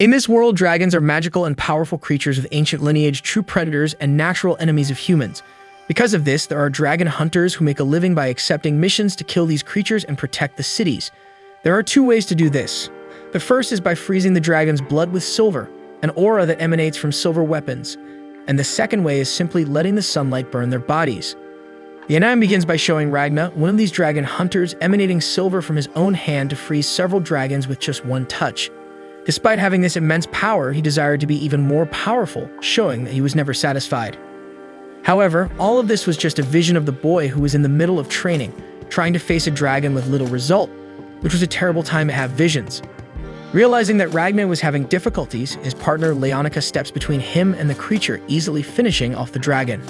In this world, dragons are magical and powerful creatures with ancient lineage, true predators, and natural enemies of humans. Because of this, there are dragon hunters who make a living by accepting missions to kill these creatures and protect the cities. There are two ways to do this. The first is by freezing the dragon's blood with silver, an aura that emanates from silver weapons. And the second way is simply letting the sunlight burn their bodies. The anime begins by showing Ragnar, one of these dragon hunters, emanating silver from his own hand to freeze several dragons with just one touch. Despite having this immense power, he desired to be even more powerful, showing that he was never satisfied. However, all of this was just a vision of the boy who was in the middle of training, trying to face a dragon with little result, which was a terrible time to have visions. Realizing that Ragnar was having difficulties, his partner Leonica steps between him and the creature, easily finishing off the dragon.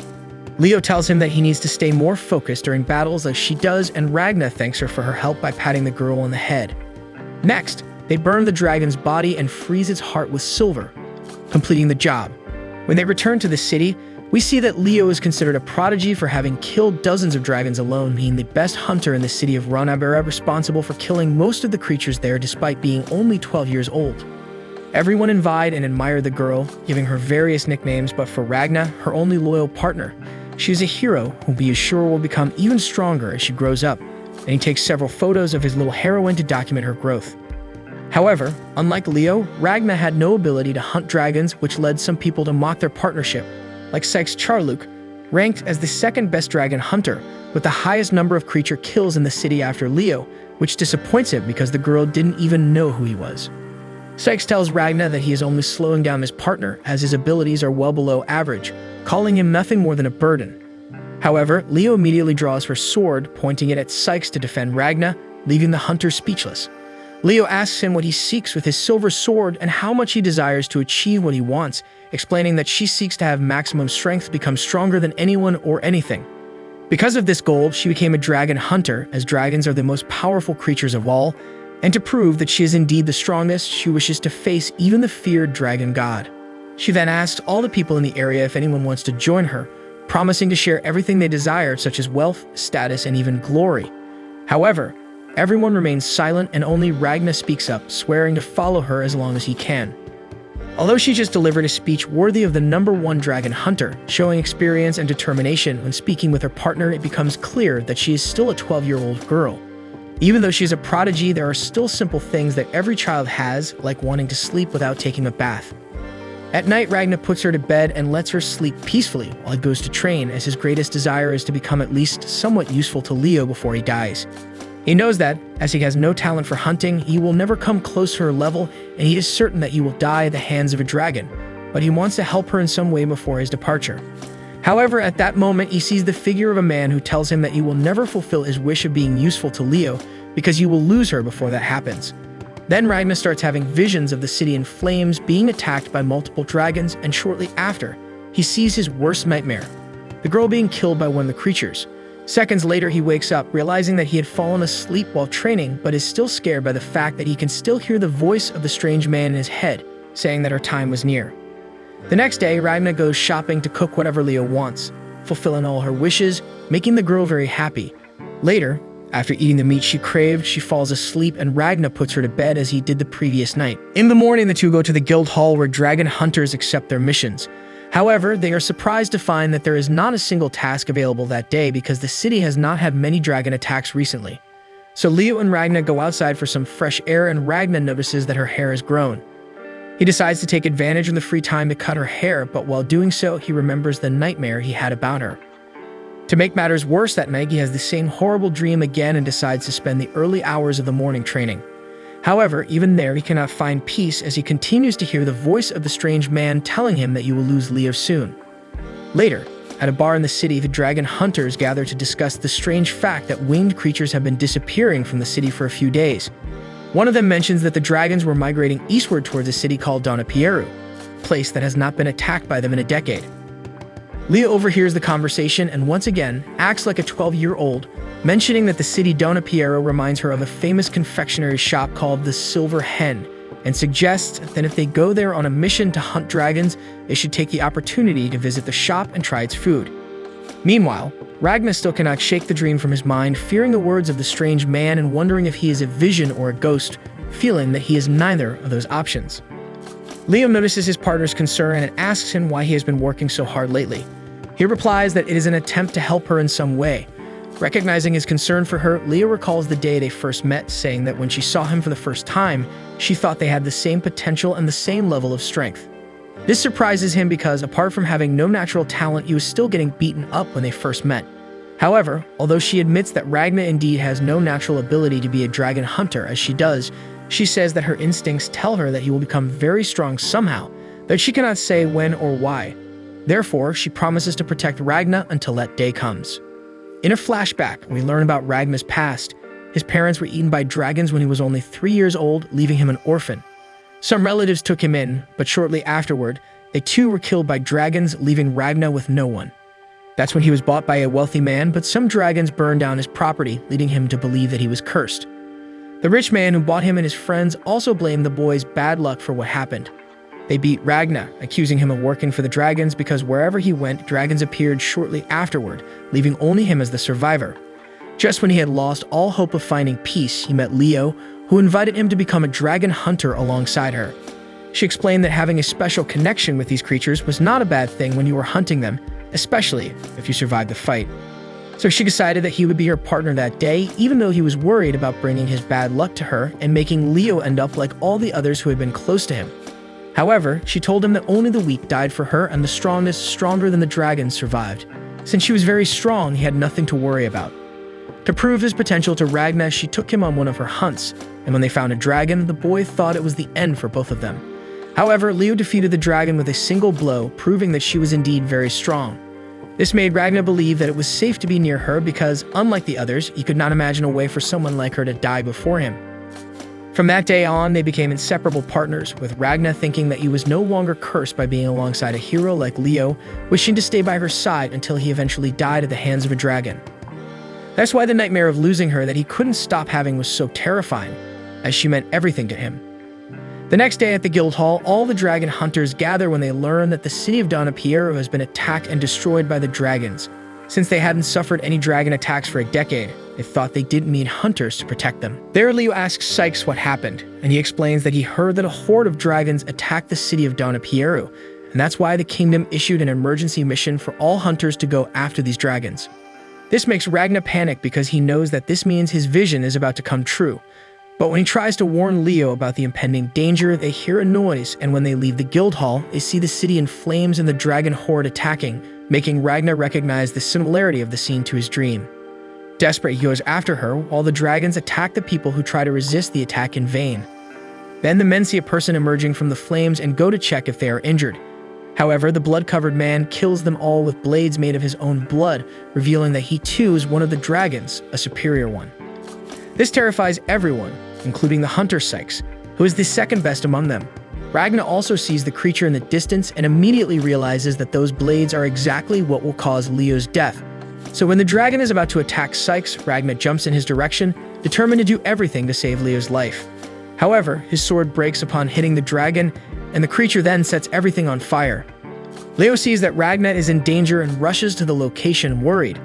Leo tells him that he needs to stay more focused during battles as she does, and Ragnar thanks her for her help by patting the girl on the head. Next, they burn the dragon's body and freeze its heart with silver, completing the job. When they return to the city, we see that Leo is considered a prodigy for having killed dozens of dragons alone, being the best hunter in the city of Ranabera, responsible for killing most of the creatures there despite being only 12 years old. Everyone envied and admired the girl, giving her various nicknames, but for Ragnar, her only loyal partner, she is a hero whom he is sure will become even stronger as she grows up, and he takes several photos of his little heroine to document her growth. However, unlike Leo, Ragnar had no ability to hunt dragons, which led some people to mock their partnership, like Sykes Charluk, ranked as the second best dragon hunter, with the highest number of creature kills in the city after Leo, which disappoints him because the girl didn't even know who he was. Sykes tells Ragnar that he is only slowing down his partner, as his abilities are well below average, calling him nothing more than a burden. However, Leo immediately draws her sword, pointing it at Sykes to defend Ragnar, leaving the hunter speechless. Leo asks him what he seeks with his silver sword and how much he desires to achieve what he wants, explaining that she seeks to have maximum strength to become stronger than anyone or anything. Because of this goal, she became a dragon hunter, as dragons are the most powerful creatures of all, and to prove that she is indeed the strongest, she wishes to face even the feared dragon god. She then asks all the people in the area if anyone wants to join her, promising to share everything they desire, such as wealth, status, and even glory. However, everyone remains silent and only Ragnar speaks up, swearing to follow her as long as he can. Although she just delivered a speech worthy of the #1 dragon hunter, showing experience and determination when speaking with her partner, it becomes clear that she is still a 12-year-old girl. Even though she is a prodigy, there are still simple things that every child has, like wanting to sleep without taking a bath. At night, Ragnar puts her to bed and lets her sleep peacefully while he goes to train, as his greatest desire is to become at least somewhat useful to Leo before he dies. He knows that, as he has no talent for hunting, he will never come close to her level, and he is certain that he will die at the hands of a dragon, but he wants to help her in some way before his departure. However, at that moment, he sees the figure of a man who tells him that he will never fulfill his wish of being useful to Leo because he will lose her before that happens. Then Ragnar starts having visions of the city in flames, being attacked by multiple dragons, and shortly after, he sees his worst nightmare, the girl being killed by one of the creatures. Seconds later, he wakes up, realizing that he had fallen asleep while training, but is still scared by the fact that he can still hear the voice of the strange man in his head, saying that her time was near. The next day, Ragnar goes shopping to cook whatever Leo wants, fulfilling all her wishes, making the girl very happy. Later, after eating the meat she craved, she falls asleep and Ragnar puts her to bed as he did the previous night. In the morning, the two go to the guild hall where dragon hunters accept their missions. However, they are surprised to find that there is not a single task available that day because the city has not had many dragon attacks recently. So Leo and Ragnar go outside for some fresh air, and Ragnar notices that her hair has grown. He decides to take advantage of the free time to cut her hair, but while doing so, he remembers the nightmare he had about her. To make matters worse, that night he has the same horrible dream again and decides to spend the early hours of the morning training. However, even there he cannot find peace as he continues to hear the voice of the strange man telling him that you will lose Leo soon. Later, at a bar in the city, the dragon hunters gather to discuss the strange fact that winged creatures have been disappearing from the city for a few days. One of them mentions that the dragons were migrating eastward towards a city called Donapieru, a place that has not been attacked by them in a decade. Leo overhears the conversation and once again acts like a 12-year-old, mentioning that the city Donapieru reminds her of a famous confectionery shop called the Silver Hen, and suggests that if they go there on a mission to hunt dragons, they should take the opportunity to visit the shop and try its food. Meanwhile, Ragnar still cannot shake the dream from his mind, fearing the words of the strange man and wondering if he is a vision or a ghost, feeling that he is neither of those options. Leo notices his partner's concern and asks him why he has been working so hard lately. He replies that it is an attempt to help her in some way. Recognizing his concern for her, Leo recalls the day they first met, saying that when she saw him for the first time, she thought they had the same potential and the same level of strength. This surprises him because, apart from having no natural talent, he was still getting beaten up when they first met. However, although she admits that Ragna indeed has no natural ability to be a dragon hunter as she does, she says that her instincts tell her that he will become very strong somehow, though she cannot say when or why. Therefore, she promises to protect Ragna until that day comes. In a flashback, we learn about Ragna's past. His parents were eaten by dragons when he was only 3 years old, leaving him an orphan. Some relatives took him in, but shortly afterward, they too were killed by dragons, leaving Ragna with no one. That's when he was bought by a wealthy man, but some dragons burned down his property, leading him to believe that he was cursed. The rich man who bought him and his friends also blamed the boy's bad luck for what happened. They beat Ragna, accusing him of working for the dragons because wherever he went, dragons appeared shortly afterward, leaving only him as the survivor. Just when he had lost all hope of finding peace, he met Leo, who invited him to become a dragon hunter alongside her. She explained that having a special connection with these creatures was not a bad thing when you were hunting them, especially if you survived the fight. So she decided that he would be her partner that day, even though he was worried about bringing his bad luck to her and making Leo end up like all the others who had been close to him. However, she told him that only the weak died for her and the strongest, stronger than the dragons, survived. Since she was very strong, he had nothing to worry about. To prove his potential to Ragna, she took him on one of her hunts, and when they found a dragon, the boy thought it was the end for both of them. However, Leo defeated the dragon with a single blow, proving that she was indeed very strong. This made Ragna believe that it was safe to be near her because, unlike the others, he could not imagine a way for someone like her to die before him. From that day on, they became inseparable partners, with Ragna thinking that he was no longer cursed by being alongside a hero like Leo, wishing to stay by her side until he eventually died at the hands of a dragon. That's why the nightmare of losing her that he couldn't stop having was so terrifying, as she meant everything to him. The next day at the guild hall, all the dragon hunters gather when they learn that the city of Piero has been attacked and destroyed by the dragons. Since they hadn't suffered any dragon attacks for a decade, they thought they didn't need hunters to protect them. There, Leo asks Sykes what happened, and he explains that he heard that a horde of dragons attacked the city of Piero, and that's why the kingdom issued an emergency mission for all hunters to go after these dragons. This makes Ragna panic because he knows that this means his vision is about to come true. But when he tries to warn Leo about the impending danger, they hear a noise, and when they leave the guild hall, they see the city in flames and the dragon horde attacking, making Ragna recognize the similarity of the scene to his dream. Desperate, he goes after her, while the dragons attack the people who try to resist the attack in vain. Then the men see a person emerging from the flames and go to check if they are injured. However, the blood-covered man kills them all with blades made of his own blood, revealing that he too is one of the dragons, a superior one. This terrifies everyone, including the hunter Sykes, who is the second best among them. Ragna also sees the creature in the distance and immediately realizes that those blades are exactly what will cause Leo's death. So when the dragon is about to attack Sykes, Ragna jumps in his direction, determined to do everything to save Leo's life. However, his sword breaks upon hitting the dragon, and the creature then sets everything on fire. Leo sees that Ragna is in danger and rushes to the location worried.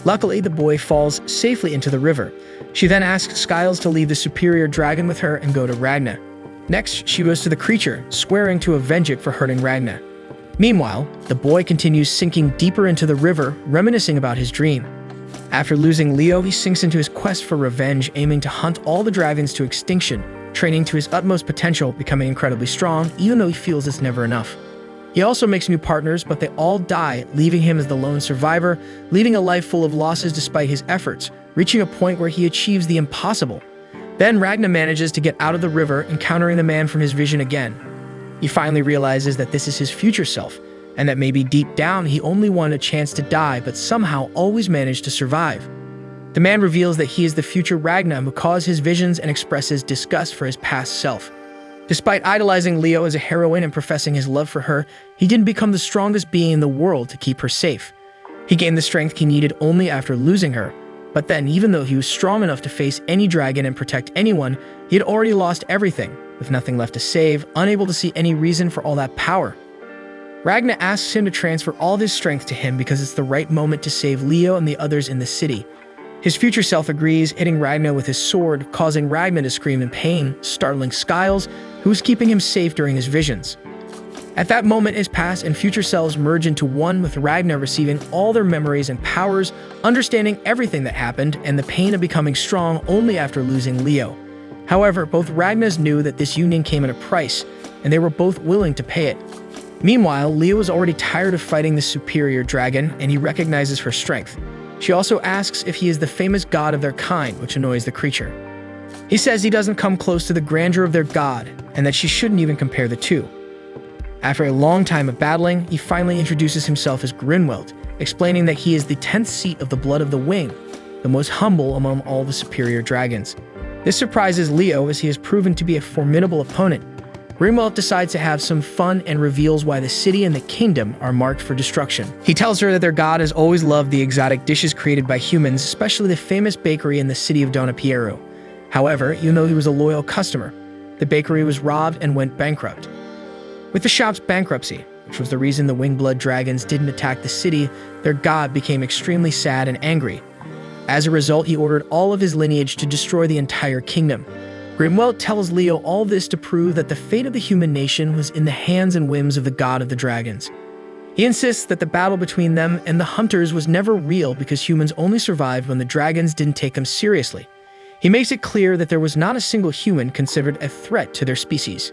Luckily, the boy falls safely into the river. She then asks Skiles to leave the superior dragon with her and go to Ragna. Next, she goes to the creature, swearing to avenge it for hurting Ragna. Meanwhile, the boy continues sinking deeper into the river, reminiscing about his dream. After losing Leo, he sinks into his quest for revenge, aiming to hunt all the dragons to extinction, training to his utmost potential, becoming incredibly strong, even though he feels it's never enough. He also makes new partners, but they all die, leaving him as the lone survivor, leading a life full of losses despite his efforts, reaching a point where he achieves the impossible. Then Ragna manages to get out of the river, encountering the man from his vision again. He finally realizes that this is his future self, and that maybe deep down he only wanted a chance to die but somehow always managed to survive. The man reveals that he is the future Ragna who caused his visions and expresses disgust for his past self. Despite idolizing Leo as a heroine and professing his love for her, he didn't become the strongest being in the world to keep her safe. He gained the strength he needed only after losing her. But then, even though he was strong enough to face any dragon and protect anyone, he had already lost everything, with nothing left to save, unable to see any reason for all that power. Ragna asks him to transfer all this strength to him because it's the right moment to save Leo and the others in the city. His future self agrees, hitting Ragna with his sword, causing Ragna to scream in pain, startling Skiles, who was keeping him safe during his visions. At that moment, his past and future selves merge into one, with Ragnar receiving all their memories and powers, understanding everything that happened, and the pain of becoming strong only after losing Leo. However, both Ragnars knew that this union came at a price, and they were both willing to pay it. Meanwhile, Leo is already tired of fighting the superior dragon, and he recognizes her strength. She also asks if he is the famous god of their kind, which annoys the creature. He says he doesn't come close to the grandeur of their god, and that she shouldn't even compare the two. After a long time of battling, he finally introduces himself as Grinwelt, explaining that he is the 10th seat of the Blood of the Wing, the most humble among all the superior dragons. This surprises Leo, as he has proven to be a formidable opponent. Grinwelt decides to have some fun and reveals why the city and the kingdom are marked for destruction. He tells her that their god has always loved the exotic dishes created by humans, especially the famous bakery in the city of Donapiero. However, even though he was a loyal customer, the bakery was robbed and went bankrupt. With the shop's bankruptcy, which was the reason the Wingblood dragons didn't attack the city, their god became extremely sad and angry. As a result, he ordered all of his lineage to destroy the entire kingdom. Grinwelt tells Leo all this to prove that the fate of the human nation was in the hands and whims of the god of the dragons. He insists that the battle between them and the hunters was never real because humans only survived when the dragons didn't take them seriously. He makes it clear that there was not a single human considered a threat to their species.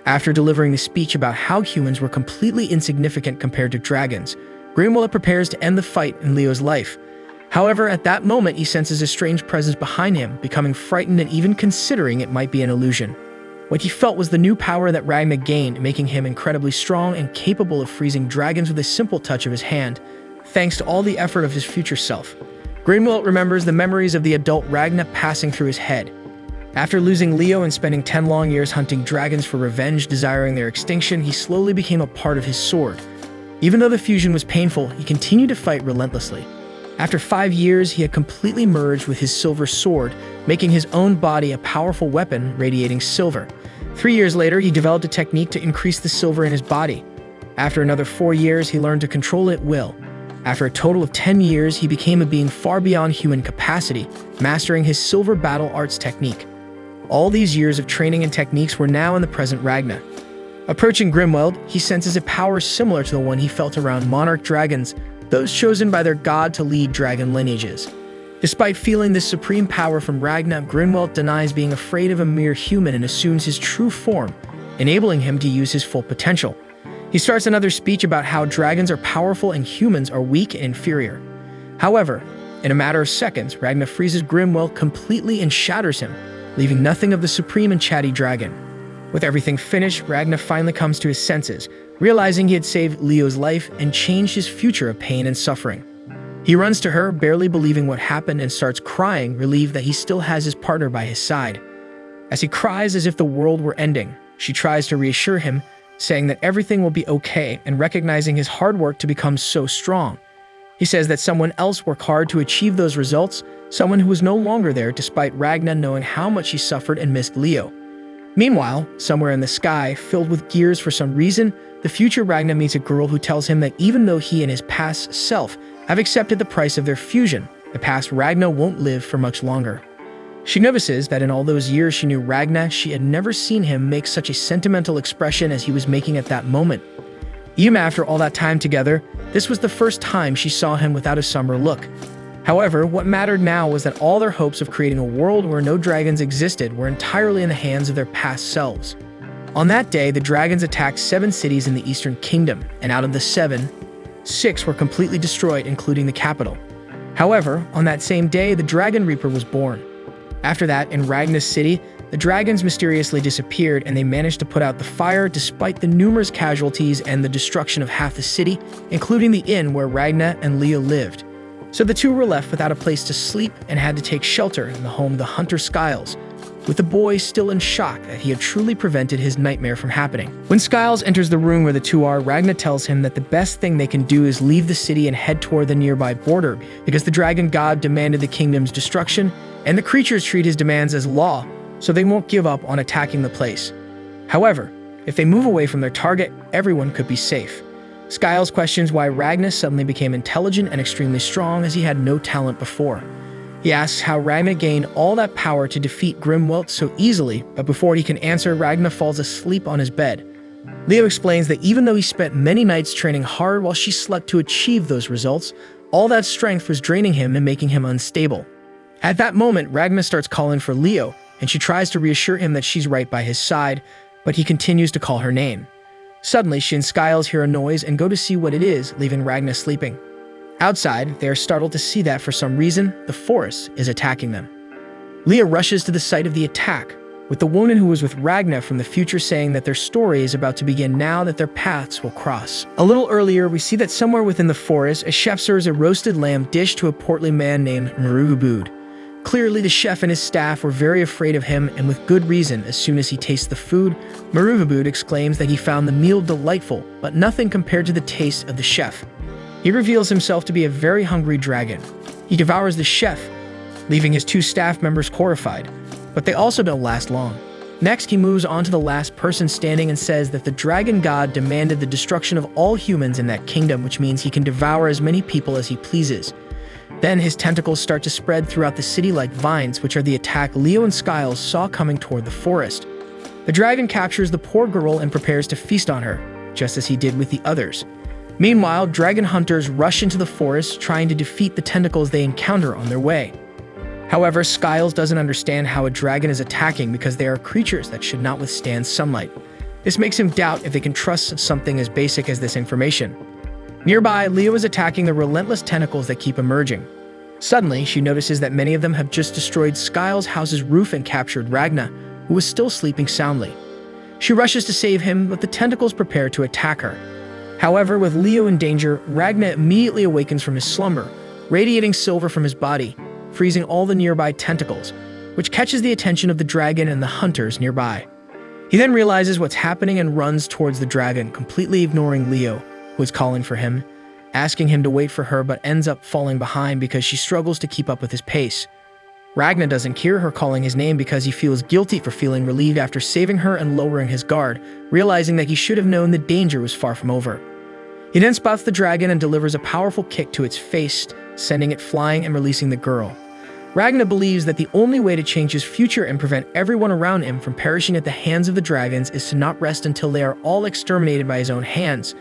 After delivering the speech about how humans were completely insignificant compared to dragons, Grinwelt prepares to end the fight in Leo's life. However, at that moment, he senses a strange presence behind him, becoming frightened and even considering it might be an illusion. What he felt was the new power that Ragnar gained, making him incredibly strong and capable of freezing dragons with a simple touch of his hand, thanks to all the effort of his future self. Grinwelt remembers the memories of the adult Ragnar passing through his head. After losing Leo and spending 10 long years hunting dragons for revenge, desiring their extinction, he slowly became a part of his sword. Even though the fusion was painful, he continued to fight relentlessly. After 5 years, he had completely merged with his silver sword, making his own body a powerful weapon radiating silver. 3 years later, he developed a technique to increase the silver in his body. After another 4 years, he learned to control it at will. After a total of 10 years, he became a being far beyond human capacity, mastering his silver battle arts technique. All these years of training and techniques were now in the present Ragnar. Approaching Grinwelt, he senses a power similar to the one he felt around monarch dragons, those chosen by their god to lead dragon lineages. Despite feeling this supreme power from Ragnar, Grinwelt denies being afraid of a mere human and assumes his true form, enabling him to use his full potential. He starts another speech about how dragons are powerful and humans are weak and inferior. However, in a matter of seconds, Ragnar freezes Grinwelt completely and shatters him, leaving nothing of the supreme and chatty dragon. With everything finished, Ragnar finally comes to his senses, realizing he had saved Leo's life and changed his future of pain and suffering. He runs to her, barely believing what happened, and starts crying, relieved that he still has his partner by his side. As he cries as if the world were ending, she tries to reassure him, saying that everything will be okay and recognizing his hard work to become so strong. He says that someone else worked hard to achieve those results, someone who was no longer there despite Ragnar knowing how much he suffered and missed Leo. Meanwhile, somewhere in the sky, filled with gears for some reason, the future Ragnar meets a girl who tells him that even though he and his past self have accepted the price of their fusion, the past Ragnar won't live for much longer. She notices that in all those years she knew Ragnar, she had never seen him make such a sentimental expression as he was making at that moment. Even after all that time together, this was the first time she saw him without a somber look. However, what mattered now was that all their hopes of creating a world where no dragons existed were entirely in the hands of their past selves. On that day, the dragons attacked 7 cities in the Eastern Kingdom, and out of the 7, 6 were completely destroyed, including the capital. However, on that same day, the Dragon Reaper was born. After that, in Ragnar's city, the dragons mysteriously disappeared and they managed to put out the fire despite the numerous casualties and the destruction of half the city, including the inn where Ragnar and Leo lived. So the two were left without a place to sleep and had to take shelter in the home of the hunter Skiles, with the boy still in shock that he had truly prevented his nightmare from happening. When Skiles enters the room where the two are, Ragnar tells him that the best thing they can do is leave the city and head toward the nearby border because the dragon god demanded the kingdom's destruction, and the creatures treat his demands as law, so they won't give up on attacking the place. However, if they move away from their target, everyone could be safe. Skiles questions why Ragnar suddenly became intelligent and extremely strong as he had no talent before. He asks how Ragnar gained all that power to defeat Grinwelt so easily, but before he can answer, Ragnar falls asleep on his bed. Leo explains that even though he spent many nights training hard while she slept to achieve those results, all that strength was draining him and making him unstable. At that moment, Ragna starts calling for Leo, and she tries to reassure him that she's right by his side, but he continues to call her name. Suddenly, she and Skiles hear a noise and go to see what it is, leaving Ragna sleeping. Outside, they are startled to see that, for some reason, the forest is attacking them. Leo rushes to the site of the attack, with the woman who was with Ragna from the future saying that their story is about to begin now that their paths will cross. A little earlier, we see that somewhere within the forest, a chef serves a roasted lamb dish to a portly man named Marugabud. Clearly, the chef and his staff were very afraid of him, and with good reason. As soon as he tastes the food, Marugabud exclaims that he found the meal delightful, but nothing compared to the taste of the chef. He reveals himself to be a very hungry dragon. He devours the chef, leaving his two staff members horrified, but they also don't last long. Next, he moves on to the last person standing and says that the dragon god demanded the destruction of all humans in that kingdom, which means he can devour as many people as he pleases. Then his tentacles start to spread throughout the city like vines, which are the attack Leo and Skiles saw coming toward the forest. The dragon captures the poor girl and prepares to feast on her, just as he did with the others. Meanwhile, dragon hunters rush into the forest, trying to defeat the tentacles they encounter on their way. However, Skiles doesn't understand how a dragon is attacking because they are creatures that should not withstand sunlight. This makes him doubt if they can trust something as basic as this information. Nearby, Leo is attacking the relentless tentacles that keep emerging. Suddenly, she notices that many of them have just destroyed Skiles' house's roof and captured Ragna, who was still sleeping soundly. She rushes to save him, but the tentacles prepare to attack her. However, with Leo in danger, Ragna immediately awakens from his slumber, radiating silver from his body, freezing all the nearby tentacles, which catches the attention of the dragon and the hunters nearby. He then realizes what's happening and runs towards the dragon, completely ignoring Leo, who is calling for him, asking him to wait for her, but ends up falling behind because she struggles to keep up with his pace. Ragna doesn't hear her calling his name because he feels guilty for feeling relieved after saving her and lowering his guard, realizing that he should have known the danger was far from over. He then spots the dragon and delivers a powerful kick to its face, sending it flying and releasing the girl. Ragna believes that the only way to change his future and prevent everyone around him from perishing at the hands of the dragons is to not rest until they are all exterminated by his own hands.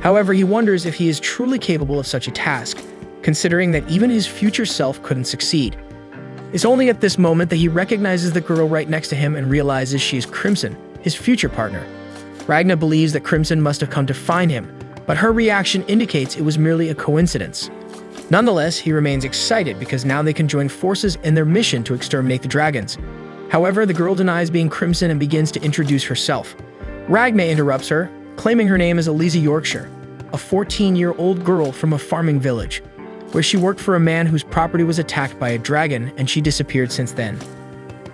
However, he wonders if he is truly capable of such a task, considering that even his future self couldn't succeed. It's only at this moment that he recognizes the girl right next to him and realizes she is Crimson, his future partner. Ragna believes that Crimson must have come to find him, but her reaction indicates it was merely a coincidence. Nonetheless, he remains excited because now they can join forces in their mission to exterminate the dragons. However, the girl denies being Crimson and begins to introduce herself. Ragna interrupts her, claiming her name is Eliza Yorkshire, a 14-year-old girl from a farming village, where she worked for a man whose property was attacked by a dragon and she disappeared since then.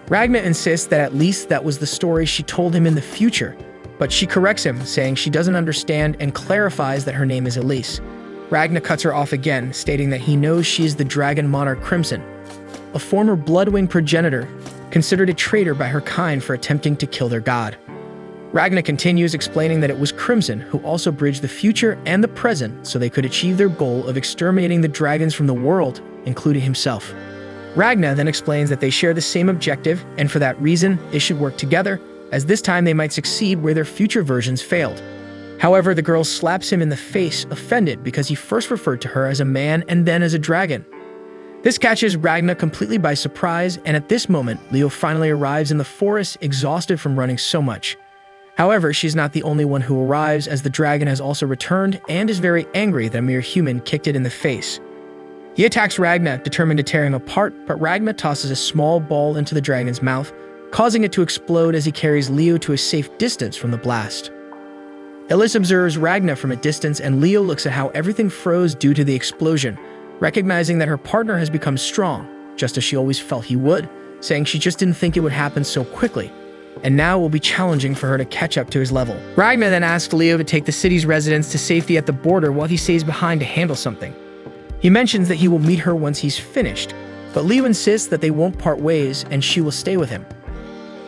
Ragna insists that at least that was the story she told him in the future, but she corrects him, saying she doesn't understand and clarifies that her name is Elise. Ragna cuts her off again, stating that he knows she is the dragon monarch Crimson, a former Bloodwing progenitor, considered a traitor by her kind for attempting to kill their god. Ragna continues, explaining that it was Crimson who also bridged the future and the present so they could achieve their goal of exterminating the dragons from the world, including himself. Ragna then explains that they share the same objective, and for that reason, they should work together, as this time they might succeed where their future versions failed. However, the girl slaps him in the face, offended because he first referred to her as a man and then as a dragon. This catches Ragna completely by surprise, and at this moment, Leo finally arrives in the forest, exhausted from running so much. However, she's not the only one who arrives, as the dragon has also returned and is very angry that a mere human kicked it in the face. He attacks Ragna, determined to tear him apart, but Ragna tosses a small ball into the dragon's mouth, causing it to explode as he carries Leo to a safe distance from the blast. Ellis observes Ragna from a distance, and Leo looks at how everything froze due to the explosion, recognizing that her partner has become strong, just as she always felt he would, saying she just didn't think it would happen so quickly, and now it will be challenging for her to catch up to his level. Ragna then asks Leo to take the city's residents to safety at the border while he stays behind to handle something. He mentions that he will meet her once he's finished, but Leo insists that they won't part ways and she will stay with him.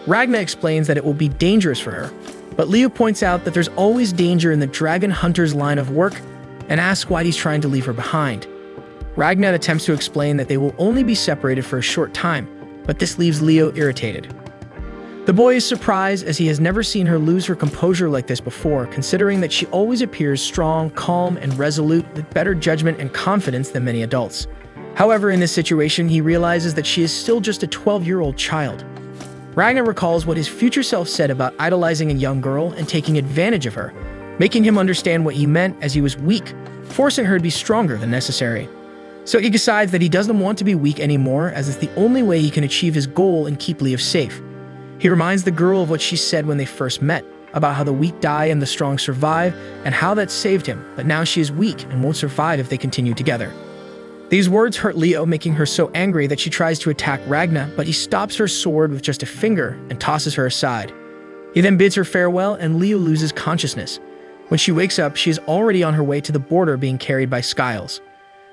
Ragna explains that it will be dangerous for her, but Leo points out that there's always danger in the dragon hunter's line of work and asks why he's trying to leave her behind. Ragna attempts to explain that they will only be separated for a short time, but this leaves Leo irritated. The boy is surprised as he has never seen her lose her composure like this before, considering that she always appears strong, calm, and resolute with better judgment and confidence than many adults. However, in this situation, he realizes that she is still just a 12-year-old child. Ragnar recalls what his future self said about idolizing a young girl and taking advantage of her, making him understand what he meant as he was weak, forcing her to be stronger than necessary. So he decides that he doesn't want to be weak anymore, as it's the only way he can achieve his goal and keep Leo safe. He reminds the girl of what she said when they first met, about how the weak die and the strong survive, and how that saved him, but now she is weak and won't survive if they continue together. These words hurt Leo, making her so angry that she tries to attack Ragna, but he stops her sword with just a finger and tosses her aside. He then bids her farewell, and Leo loses consciousness. When she wakes up, she is already on her way to the border, being carried by Skiles.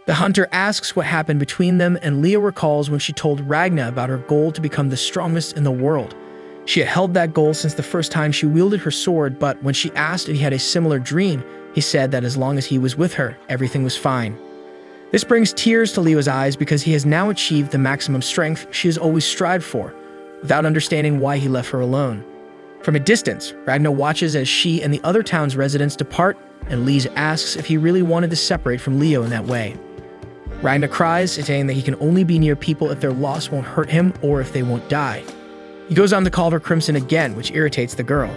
The hunter asks what happened between them, and Leo recalls when she told Ragna about her goal to become the strongest in the world. She had held that goal since the first time she wielded her sword, but when she asked if he had a similar dream, he said that as long as he was with her, everything was fine. This brings tears to Leo's eyes because he has now achieved the maximum strength she has always strived for, without understanding why he left her alone. From a distance, Ragna watches as she and the other town's residents depart, and Lise asks if he really wanted to separate from Leo in that way. Ragna cries, saying that he can only be near people if their loss won't hurt him or if they won't die. He goes on to call her Crimson again, which irritates the girl.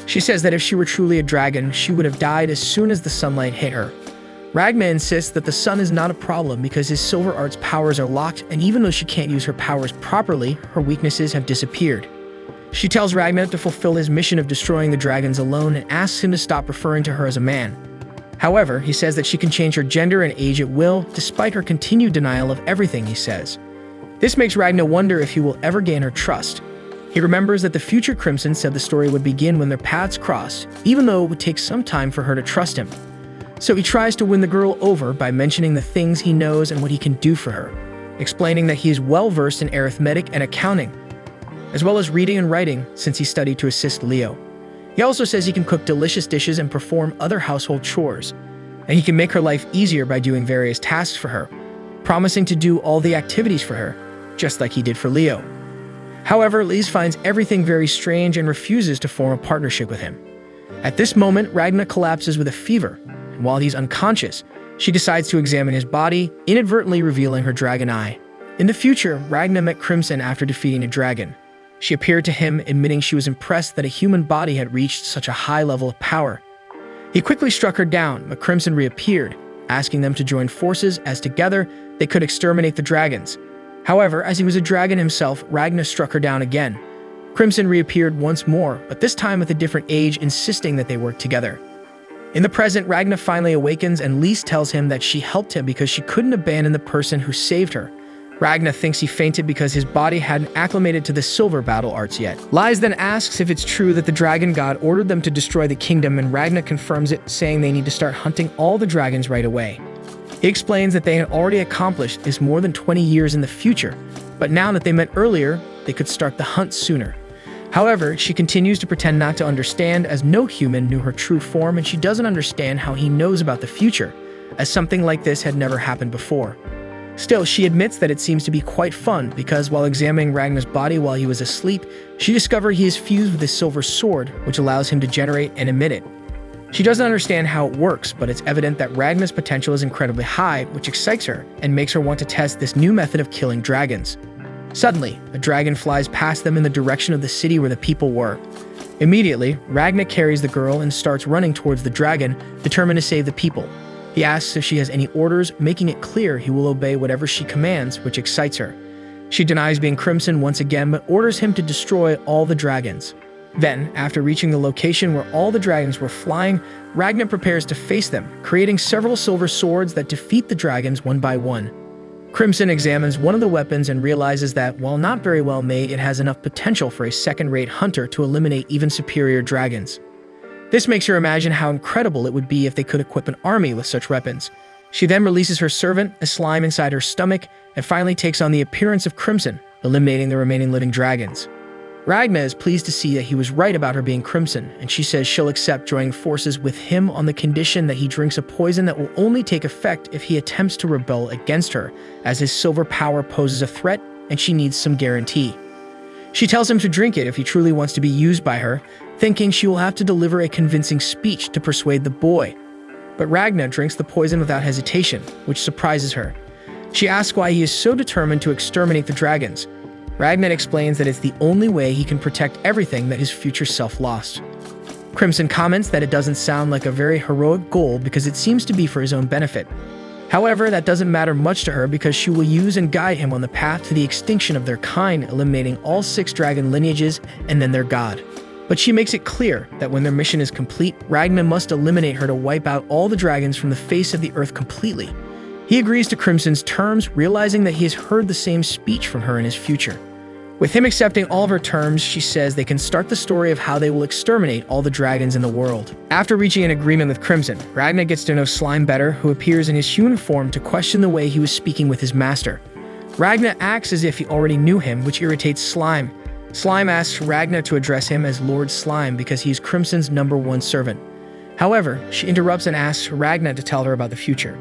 She says that if she were truly a dragon, she would have died as soon as the sunlight hit her. Ragna insists that the sun is not a problem because his Silver Art's powers are locked, and even though she can't use her powers properly, her weaknesses have disappeared. She tells Ragna to fulfill his mission of destroying the dragons alone and asks him to stop referring to her as a man. However, he says that she can change her gender and age at will, despite her continued denial of everything he says. This makes Ragna wonder if he will ever gain her trust. He remembers that the future Crimson said the story would begin when their paths crossed, even though it would take some time for her to trust him. So he tries to win the girl over by mentioning the things he knows and what he can do for her, explaining that he is well-versed in arithmetic and accounting, as well as reading and writing since he studied to assist Leo. He also says he can cook delicious dishes and perform other household chores, and he can make her life easier by doing various tasks for her, promising to do all the activities for her, just like he did for Leo. However, Lise finds everything very strange and refuses to form a partnership with him. At this moment, Ragna collapses with a fever, and while he's unconscious, she decides to examine his body, inadvertently revealing her dragon eye. In the future, Ragna met Crimson after defeating a dragon. She appeared to him, admitting she was impressed that a human body had reached such a high level of power. He quickly struck her down, but Crimson reappeared, asking them to join forces as together they could exterminate the dragons. However, as he was a dragon himself, Ragna struck her down again. Crimson reappeared once more, but this time with a different age, insisting that they work together. In the present, Ragna finally awakens, and Lise tells him that she helped him because she couldn't abandon the person who saved her. Ragna thinks he fainted because his body hadn't acclimated to the silver battle arts yet. Lise then asks if it's true that the dragon god ordered them to destroy the kingdom, and Ragna confirms it, saying they need to start hunting all the dragons right away. He explains that they had already accomplished this more than 20 years in the future, but now that they met earlier, they could start the hunt sooner. However, she continues to pretend not to understand, as no human knew her true form, and she doesn't understand how he knows about the future, as something like this had never happened before. Still, she admits that it seems to be quite fun, because while examining Ragna's body while he was asleep, she discovered he is fused with his silver sword, which allows him to generate and emit it. She doesn't understand how it works, but it's evident that Ragna's potential is incredibly high, which excites her and makes her want to test this new method of killing dragons. Suddenly, a dragon flies past them in the direction of the city where the people were. Immediately, Ragna carries the girl and starts running towards the dragon, determined to save the people. He asks if she has any orders, making it clear he will obey whatever she commands, which excites her. She denies being Crimson once again, but orders him to destroy all the dragons. Then, after reaching the location where all the dragons were flying, Ragna prepares to face them, creating several silver swords that defeat the dragons one by one. Crimson examines one of the weapons and realizes that, while not very well made, it has enough potential for a second-rate hunter to eliminate even superior dragons. This makes her imagine how incredible it would be if they could equip an army with such weapons. She then releases her servant, a slime inside her stomach, and finally takes on the appearance of Crimson, eliminating the remaining living dragons. Ragna is pleased to see that he was right about her being Crimson, and she says she'll accept joining forces with him on the condition that he drinks a poison that will only take effect if he attempts to rebel against her, as his silver power poses a threat and she needs some guarantee. She tells him to drink it if he truly wants to be used by her, thinking she will have to deliver a convincing speech to persuade the boy. But Ragna drinks the poison without hesitation, which surprises her. She asks why he is so determined to exterminate the dragons. Ragna explains that it's the only way he can protect everything that his future self lost. Crimson comments that it doesn't sound like a very heroic goal because it seems to be for his own benefit. However, that doesn't matter much to her because she will use and guide him on the path to the extinction of their kind, eliminating all 6 dragon lineages and then their god. But she makes it clear that when their mission is complete, Ragna must eliminate her to wipe out all the dragons from the face of the earth completely. He agrees to Crimson's terms, realizing that he has heard the same speech from her in his future. With him accepting all of her terms, she says they can start the story of how they will exterminate all the dragons in the world. After reaching an agreement with Crimson, Ragna gets to know Slime better, who appears in his human form to question the way he was speaking with his master. Ragna acts as if he already knew him, which irritates Slime. Slime asks Ragna to address him as Lord Slime because he is Crimson's #1 servant. However, she interrupts and asks Ragna to tell her about the future.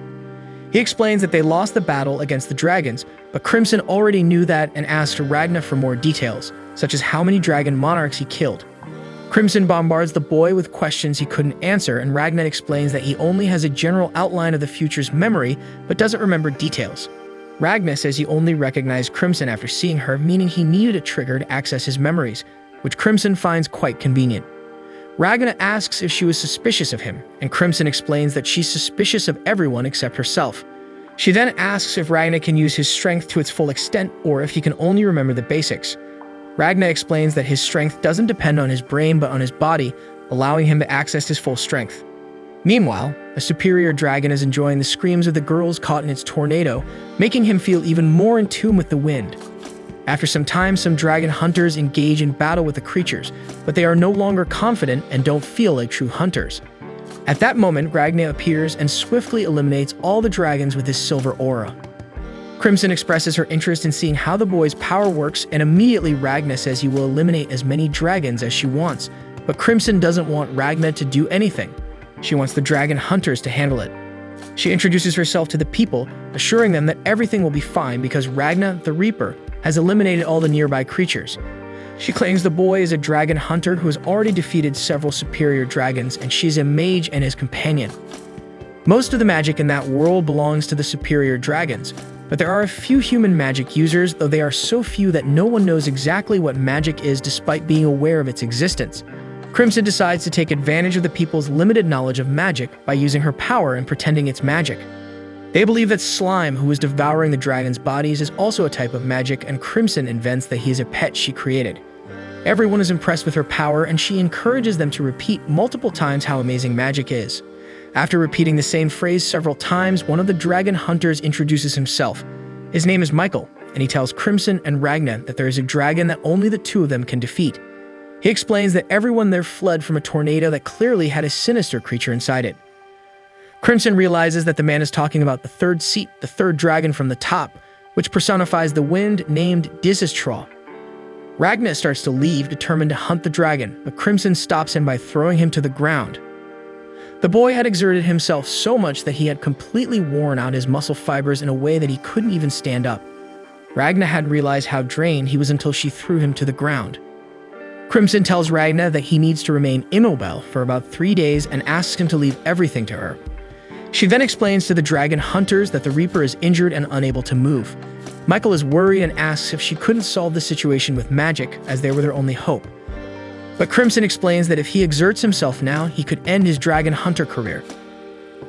He explains that they lost the battle against the dragons, but Crimson already knew that and asked Ragna for more details, such as how many dragon monarchs he killed. Crimson bombards the boy with questions he couldn't answer, and Ragna explains that he only has a general outline of the future's memory, but doesn't remember details. Ragna says he only recognized Crimson after seeing her, meaning he needed a trigger to access his memories, which Crimson finds quite convenient. Ragna asks if she was suspicious of him, and Crimson explains that she's suspicious of everyone except herself. She then asks if Ragna can use his strength to its full extent or if he can only remember the basics. Ragna explains that his strength doesn't depend on his brain but on his body, allowing him to access his full strength. Meanwhile, a superior dragon is enjoying the screams of the girls caught in its tornado, making him feel even more in tune with the wind. After some time, some dragon hunters engage in battle with the creatures, but they are no longer confident and don't feel like true hunters. At that moment, Ragna appears and swiftly eliminates all the dragons with his silver aura. Crimson expresses her interest in seeing how the boy's power works, and immediately Ragna says he will eliminate as many dragons as she wants, but Crimson doesn't want Ragna to do anything. She wants the dragon hunters to handle it. She introduces herself to the people, assuring them that everything will be fine because Ragna, the Reaper, has eliminated all the nearby creatures. She claims the boy is a dragon hunter who has already defeated several superior dragons, and she's a mage and his companion. Most of the magic in that world belongs to the superior dragons, but there are a few human magic users, though they are so few that no one knows exactly what magic is despite being aware of its existence. Crimson decides to take advantage of the people's limited knowledge of magic by using her power and pretending it's magic. They believe that Slime, who was devouring the dragon's bodies, is also a type of magic, and Crimson invents that he is a pet she created. Everyone is impressed with her power, and she encourages them to repeat multiple times how amazing magic is. After repeating the same phrase several times, one of the dragon hunters introduces himself. His name is Michael, and he tells Crimson and Ragna that there is a dragon that only the two of them can defeat. He explains that everyone there fled from a tornado that clearly had a sinister creature inside it. Crimson realizes that the man is talking about the third seat, the third dragon from the top, which personifies the wind, named Dizistraw. Ragna starts to leave, determined to hunt the dragon, but Crimson stops him by throwing him to the ground. The boy had exerted himself so much that he had completely worn out his muscle fibers in a way that he couldn't even stand up. Ragna hadn't realized how drained he was until she threw him to the ground. Crimson tells Ragna that he needs to remain immobile for about 3 days and asks him to leave everything to her. She then explains to the dragon hunters that the Reaper is injured and unable to move. Michael is worried and asks if she couldn't solve the situation with magic, as they were their only hope. But Crimson explains that if he exerts himself now, he could end his dragon hunter career.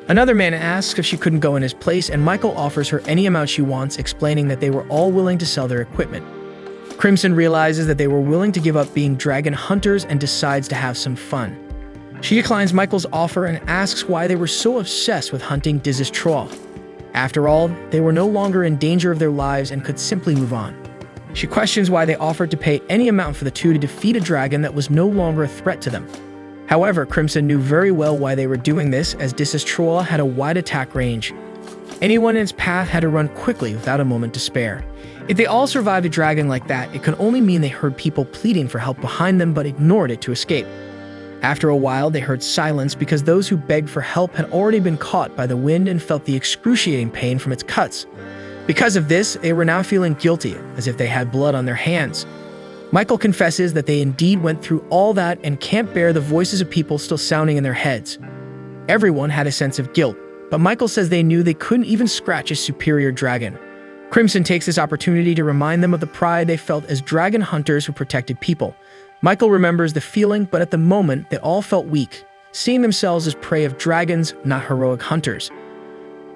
Another man asks if she couldn't go in his place, and Michael offers her any amount she wants, explaining that they were all willing to sell their equipment. Crimson realizes that they were willing to give up being dragon hunters and decides to have some fun. She declines Michael's offer and asks why they were so obsessed with hunting Dizistraw. After all, they were no longer in danger of their lives and could simply move on. She questions why they offered to pay any amount for the two to defeat a dragon that was no longer a threat to them. However, Crimson knew very well why they were doing this, as Dizistraw had a wide attack range. Anyone in its path had to run quickly without a moment to spare. If they all survived a dragon like that, it could only mean they heard people pleading for help behind them but ignored it to escape. After a while, they heard silence because those who begged for help had already been caught by the wind and felt the excruciating pain from its cuts. Because of this, they were now feeling guilty, as if they had blood on their hands. Michael confesses that they indeed went through all that and can't bear the voices of people still sounding in their heads. Everyone had a sense of guilt, but Michael says they knew they couldn't even scratch a superior dragon. Crimson takes this opportunity to remind them of the pride they felt as dragon hunters who protected people. Michael remembers the feeling, but at the moment, they all felt weak, seeing themselves as prey of dragons, not heroic hunters.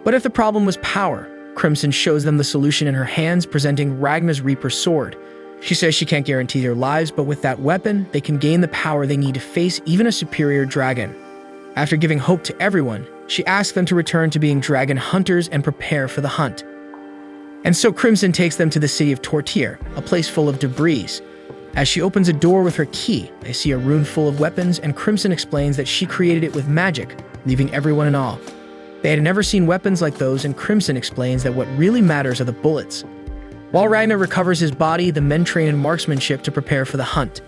But if the problem was power, Crimson shows them the solution in her hands, presenting Ragna's Reaper sword. She says she can't guarantee their lives, but with that weapon, they can gain the power they need to face even a superior dragon. After giving hope to everyone, she asks them to return to being dragon hunters and prepare for the hunt. And so Crimson takes them to the city of Tortir, a place full of debris. As she opens a door with her key, they see a room full of weapons, and Crimson explains that she created it with magic, leaving everyone in awe. They had never seen weapons like those, and Crimson explains that what really matters are the bullets. While Ragnar recovers his body, the men train in marksmanship to prepare for the hunt.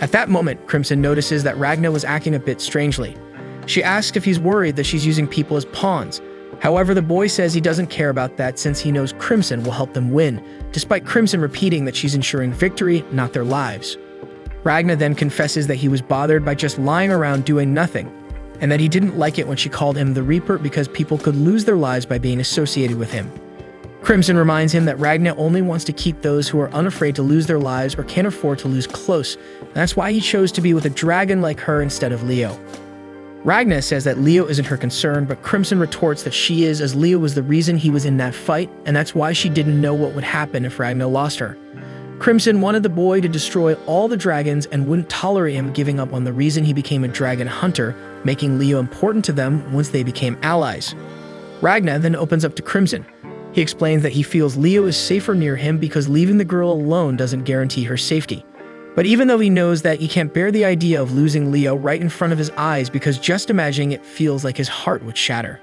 At that moment, Crimson notices that Ragnar was acting a bit strangely. She asks if he's worried that she's using people as pawns. However, the boy says he doesn't care about that since he knows Crimson will help them win, despite Crimson repeating that she's ensuring victory, not their lives. Ragnar then confesses that he was bothered by just lying around doing nothing, and that he didn't like it when she called him the Reaper because people could lose their lives by being associated with him. Crimson reminds him that Ragnar only wants to keep those who are unafraid to lose their lives or can't afford to lose close, and that's why he chose to be with a dragon like her instead of Leo. Ragnar says that Leo isn't her concern, but Crimson retorts that she is, as Leo was the reason he was in that fight, and that's why she didn't know what would happen if Ragnar lost her. Crimson wanted the boy to destroy all the dragons and wouldn't tolerate him giving up on the reason he became a dragon hunter, making Leo important to them once they became allies. Ragnar then opens up to Crimson. He explains that he feels Leo is safer near him because leaving the girl alone doesn't guarantee her safety. But even though he knows that, he can't bear the idea of losing Leo right in front of his eyes because just imagining it feels like his heart would shatter.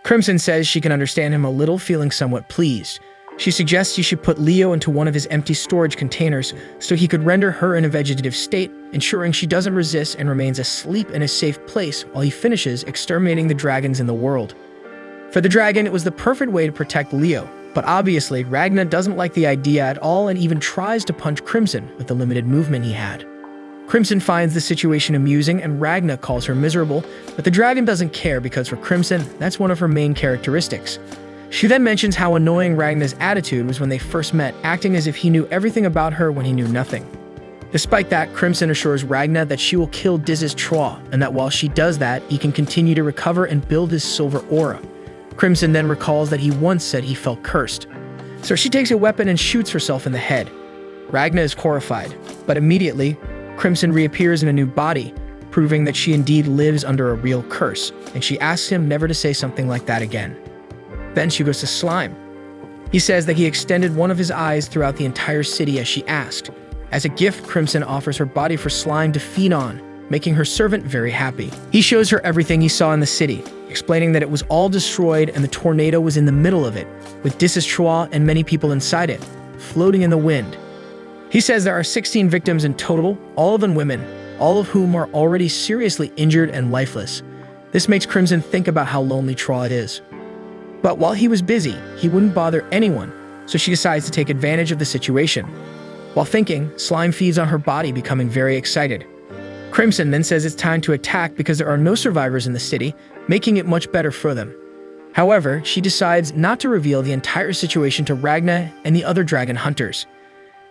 Crimson says she can understand him a little, feeling somewhat pleased. She suggests he should put Leo into one of his empty storage containers so he could render her in a vegetative state, ensuring she doesn't resist and remains asleep in a safe place while he finishes exterminating the dragons in the world. For the dragon, it was the perfect way to protect Leo, but obviously Ragnar doesn't like the idea at all and even tries to punch Crimson with the limited movement he had. Crimson finds the situation amusing and Ragnar calls her miserable, but the dragon doesn't care because for Crimson, that's one of her main characteristics. She then mentions how annoying Ragnar's attitude was when they first met, acting as if he knew everything about her when he knew nothing. Despite that, Crimson assures Ragnar that she will kill Diz's Troll, and that while she does that, he can continue to recover and build his silver aura. Crimson then recalls that he once said he felt cursed. So she takes a weapon and shoots herself in the head. Ragnar is horrified, but immediately, Crimson reappears in a new body, proving that she indeed lives under a real curse, and she asks him never to say something like that again. Then she goes to Slime. He says that he extended one of his eyes throughout the entire city as she asked. As a gift, Crimson offers her body for Slime to feed on, making her servant very happy. He shows her everything he saw in the city, explaining that it was all destroyed and the tornado was in the middle of it, with Diz's Troll and many people inside it, floating in the wind. He says there are 16 victims in total, all of them women, all of whom are already seriously injured and lifeless. This makes Crimson think about how lonely Troll is. But while he was busy, he wouldn't bother anyone, so she decides to take advantage of the situation. While thinking, Slime feeds on her body, becoming very excited. Crimson then says it's time to attack because there are no survivors in the city, making it much better for them. However, she decides not to reveal the entire situation to Ragnar and the other dragon hunters.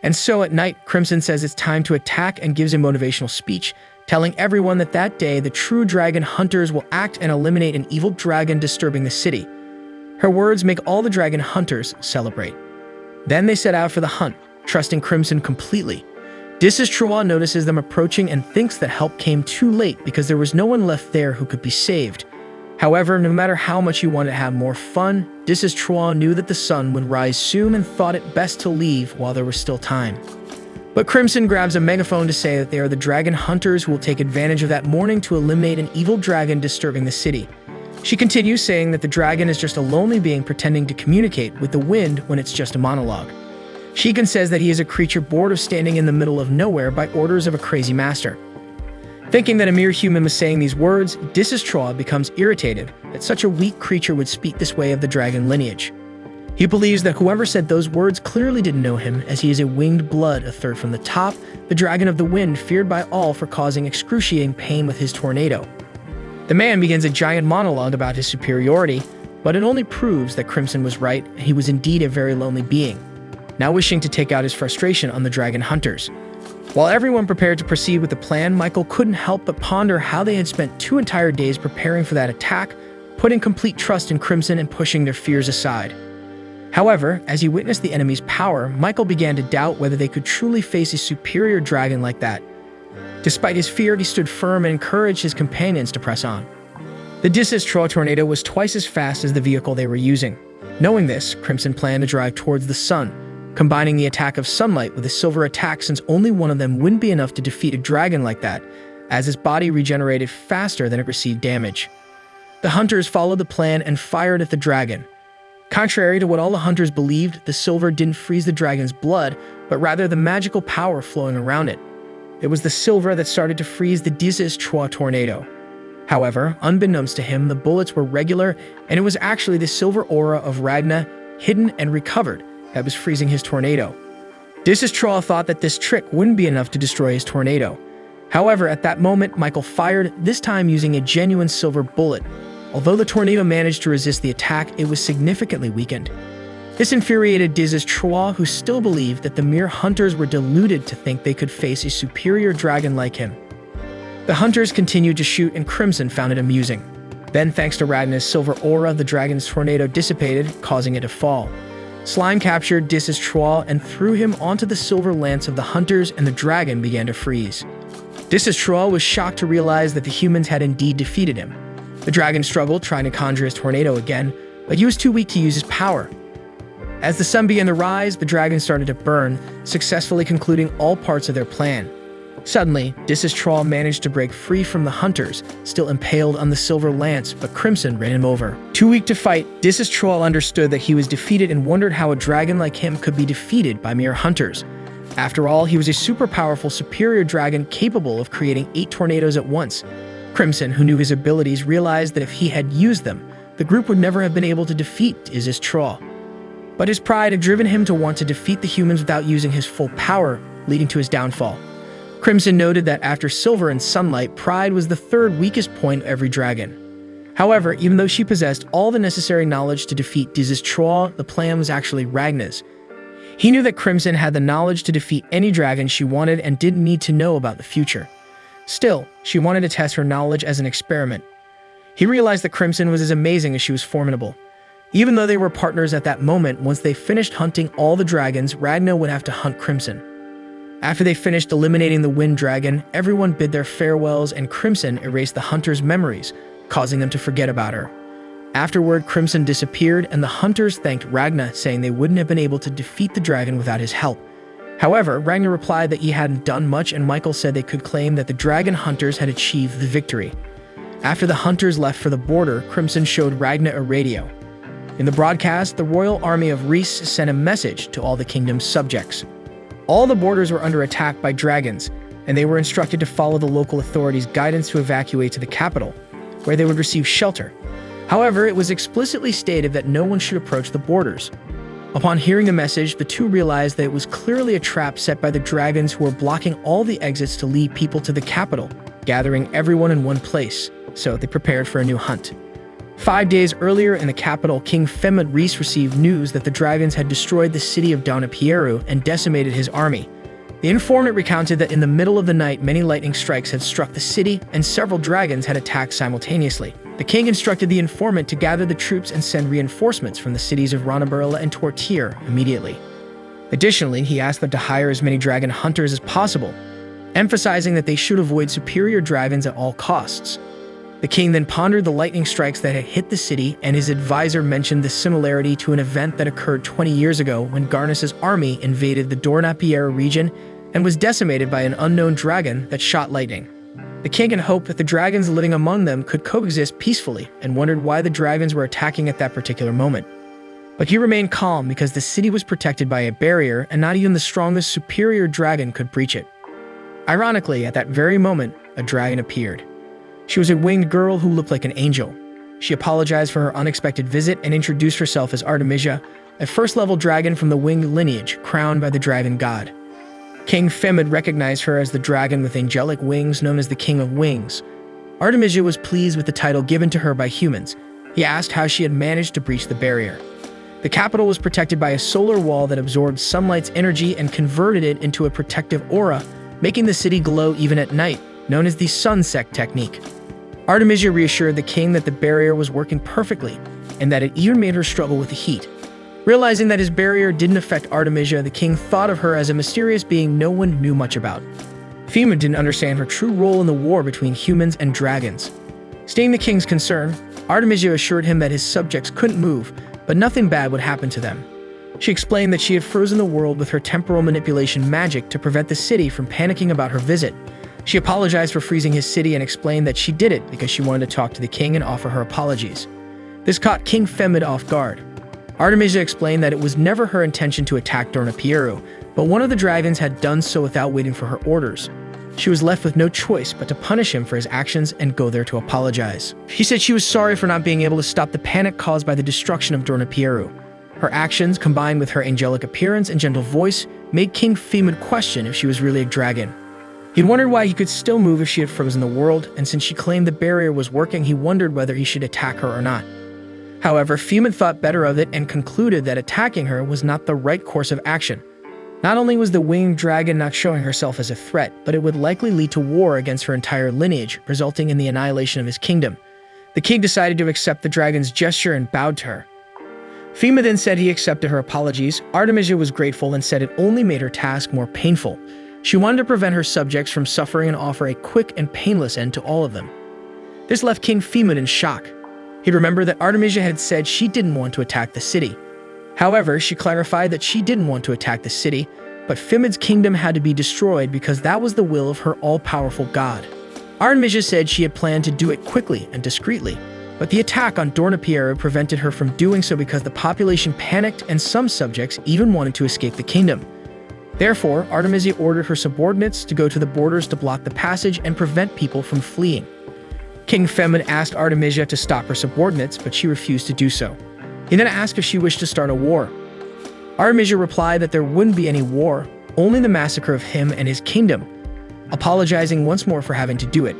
And so at night, Crimson says it's time to attack and gives a motivational speech, telling everyone that that day the true dragon hunters will act and eliminate an evil dragon disturbing the city. Her words make all the dragon hunters celebrate. Then they set out for the hunt, trusting Crimson completely. Diz's Troll notices them approaching and thinks that help came too late because there was no one left there who could be saved. However, no matter how much he wanted to have more fun, Diz's Troll knew that the sun would rise soon and thought it best to leave while there was still time. But Crimson grabs a megaphone to say that they are the dragon hunters who will take advantage of that morning to eliminate an evil dragon disturbing the city. She continues saying that the dragon is just a lonely being pretending to communicate with the wind when it's just a monologue. She even says that he is a creature bored of standing in the middle of nowhere by orders of a crazy master. Thinking that a mere human was saying these words, Diz's Troll becomes irritated that such a weak creature would speak this way of the dragon lineage. He believes that whoever said those words clearly didn't know him, as he is a winged blood, a third from the top, the dragon of the wind, feared by all for causing excruciating pain with his tornado. The man begins a giant monologue about his superiority, but it only proves that Crimson was right, and he was indeed a very lonely being, now wishing to take out his frustration on the dragon hunters. While everyone prepared to proceed with the plan, Michael couldn't help but ponder how they had spent 2 entire days preparing for that attack, putting complete trust in Crimson and pushing their fears aside. However, as he witnessed the enemy's power, Michael began to doubt whether they could truly face a superior dragon like that. Despite his fear, he stood firm and encouraged his companions to press on. The Disastrous tornado was twice as fast as the vehicle they were using. Knowing this, Crimson planned to drive towards the sun, combining the attack of sunlight with a silver attack, since only one of them wouldn't be enough to defeat a dragon like that, as his body regenerated faster than it received damage. The hunters followed the plan and fired at the dragon. Contrary to what all the hunters believed, the silver didn't freeze the dragon's blood, but rather the magical power flowing around it. It was the silver that started to freeze the Disastrous tornado. However, unbeknownst to him, the bullets were regular, and it was actually the silver aura of Ragna, hidden and recovered, that was freezing his tornado. Disastrous thought that this trick wouldn't be enough to destroy his tornado. However, at that moment, Michael fired, this time using a genuine silver bullet. Although the tornado managed to resist the attack, it was significantly weakened. This infuriated Disastrous, who still believed that the mere hunters were deluded to think they could face a superior dragon like him. The hunters continued to shoot, and Crimson found it amusing. Then, thanks to Ragna's silver aura, the dragon's tornado dissipated, causing it to fall. Slime captured Disastrous and threw him onto the silver lance of the hunters, and the dragon began to freeze. Disastrous was shocked to realize that the humans had indeed defeated him. The dragon struggled, trying to conjure his tornado again, but he was too weak to use his power. As the sun began to rise, the dragon started to burn, successfully concluding all parts of their plan. Suddenly, Disastrous managed to break free from the hunters, still impaled on the silver lance, but Crimson ran him over. Too weak to fight, Disastrous understood that he was defeated and wondered how a dragon like him could be defeated by mere hunters. After all, he was a super powerful, superior dragon capable of creating 8 tornadoes at once. Crimson, who knew his abilities, realized that if he had used them, the group would never have been able to defeat Disastrous. But his pride had driven him to want to defeat the humans without using his full power, leading to his downfall. Crimson noted that after Silver and Sunlight, pride was the 3rd weakest point of every dragon. However, even though she possessed all the necessary knowledge to defeat Disastrous, the plan was actually Ragna's. He knew that Crimson had the knowledge to defeat any dragon she wanted and didn't need to know about the future. Still, she wanted to test her knowledge as an experiment. He realized that Crimson was as amazing as she was formidable. Even though they were partners at that moment, once they finished hunting all the dragons, Ragna would have to hunt Crimson. After they finished eliminating the Wind Dragon, everyone bid their farewells, and Crimson erased the hunters' memories, causing them to forget about her. Afterward, Crimson disappeared, and the hunters thanked Ragna, saying they wouldn't have been able to defeat the dragon without his help. However, Ragnar replied that he hadn't done much, and Michael said they could claim that the dragon hunters had achieved the victory. After the hunters left for the border, Crimson showed Ragnar a radio. In the broadcast, the royal army of Reese sent a message to all the kingdom's subjects. All the borders were under attack by dragons, and they were instructed to follow the local authorities' guidance to evacuate to the capital, where they would receive shelter. However, it was explicitly stated that no one should approach the borders. Upon hearing the message, the two realized that it was clearly a trap set by the dragons, who were blocking all the exits to lead people to the capital, gathering everyone in one place, so they prepared for a new hunt. 5 days earlier in the capital, King Femid Reese received news that the dragons had destroyed the city of Donapieru and decimated his army. The informant recounted that in the middle of the night, many lightning strikes had struck the city, and several dragons had attacked simultaneously. The king instructed the informant to gather the troops and send reinforcements from the cities of Ronabarilla and Tortir immediately. Additionally, he asked them to hire as many dragon hunters as possible, emphasizing that they should avoid superior dragons at all costs. The king then pondered the lightning strikes that had hit the city, and his advisor mentioned the similarity to an event that occurred 20 years ago when Garnus's army invaded the Dornapiera region and was decimated by an unknown dragon that shot lightning. The king had hoped that the dragons living among them could coexist peacefully, and wondered why the dragons were attacking at that particular moment. But he remained calm because the city was protected by a barrier, and not even the strongest superior dragon could breach it. Ironically, at that very moment, a dragon appeared. She was a winged girl who looked like an angel. She apologized for her unexpected visit and introduced herself as Artemisia, a first-level dragon from the winged lineage, crowned by the dragon god. King Femid recognized her as the dragon with angelic wings known as the King of Wings. Artemisia was pleased with the title given to her by humans. He asked how she had managed to breach the barrier. The capital was protected by a solar wall that absorbed sunlight's energy and converted it into a protective aura, making the city glow even at night, known as the sunset technique. Artemisia reassured the king that the barrier was working perfectly, and that it even made her struggle with the heat. Realizing that his barrier didn't affect Artemisia, the king thought of her as a mysterious being no one knew much about. Femid didn't understand her true role in the war between humans and dragons. Seeing the king's concern, Artemisia assured him that his subjects couldn't move, but nothing bad would happen to them. She explained that she had frozen the world with her temporal manipulation magic to prevent the city from panicking about her visit. She apologized for freezing his city and explained that she did it because she wanted to talk to the king and offer her apologies. This caught King Femid off guard. Artemisia explained that it was never her intention to attack Dornapieru, but one of the dragons had done so without waiting for her orders. She was left with no choice but to punish him for his actions and go there to apologize. She said she was sorry for not being able to stop the panic caused by the destruction of Dornapieru. Her actions, combined with her angelic appearance and gentle voice, made King Femid question if she was really a dragon. He wondered why he could still move if she had frozen the world, and since she claimed the barrier was working, he wondered whether he should attack her or not. However, Femid thought better of it and concluded that attacking her was not the right course of action. Not only was the winged dragon not showing herself as a threat, but it would likely lead to war against her entire lineage, resulting in the annihilation of his kingdom. The king decided to accept the dragon's gesture and bowed to her. Femid then said he accepted her apologies. Artemisia was grateful and said it only made her task more painful. She wanted to prevent her subjects from suffering and offer a quick and painless end to all of them. This left King Femid in shock. He remembered that Artemisia had said she didn't want to attack the city. However, she clarified that she didn't want to attack the city, but Femid's kingdom had to be destroyed because that was the will of her all-powerful god. Artemisia said she had planned to do it quickly and discreetly, but the attack on Dornapieru prevented her from doing so because the population panicked and some subjects even wanted to escape the kingdom. Therefore, Artemisia ordered her subordinates to go to the borders to block the passage and prevent people from fleeing. King Femid asked Artemisia to stop her subordinates, but she refused to do so. He then asked if she wished to start a war. Artemisia replied that there wouldn't be any war, only the massacre of him and his kingdom, apologizing once more for having to do it.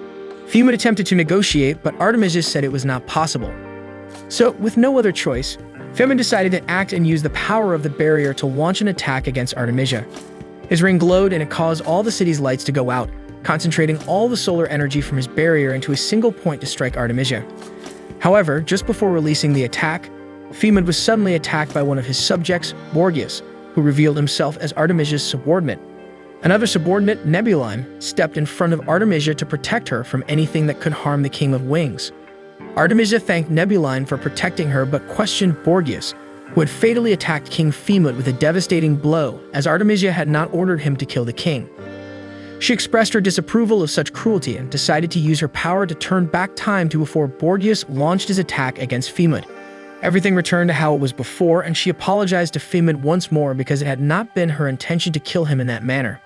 Femid attempted to negotiate, but Artemisia said it was not possible. So, with no other choice, Femid decided to act and use the power of the barrier to launch an attack against Artemisia. His ring glowed and it caused all the city's lights to go out, concentrating all the solar energy from his barrier into a single point to strike Artemisia. However, just before releasing the attack, Femid was suddenly attacked by one of his subjects, Borgias, who revealed himself as Artemisia's subordinate. Another subordinate, Nebulime, stepped in front of Artemisia to protect her from anything that could harm the King of Wings. Artemisia thanked Nebulime for protecting her but questioned Borgias, who had fatally attacked King Femid with a devastating blow, as Artemisia had not ordered him to kill the king. She expressed her disapproval of such cruelty and decided to use her power to turn back time to before Borgias launched his attack against Femid. Everything returned to how it was before, and she apologized to Femid once more because it had not been her intention to kill him in that manner.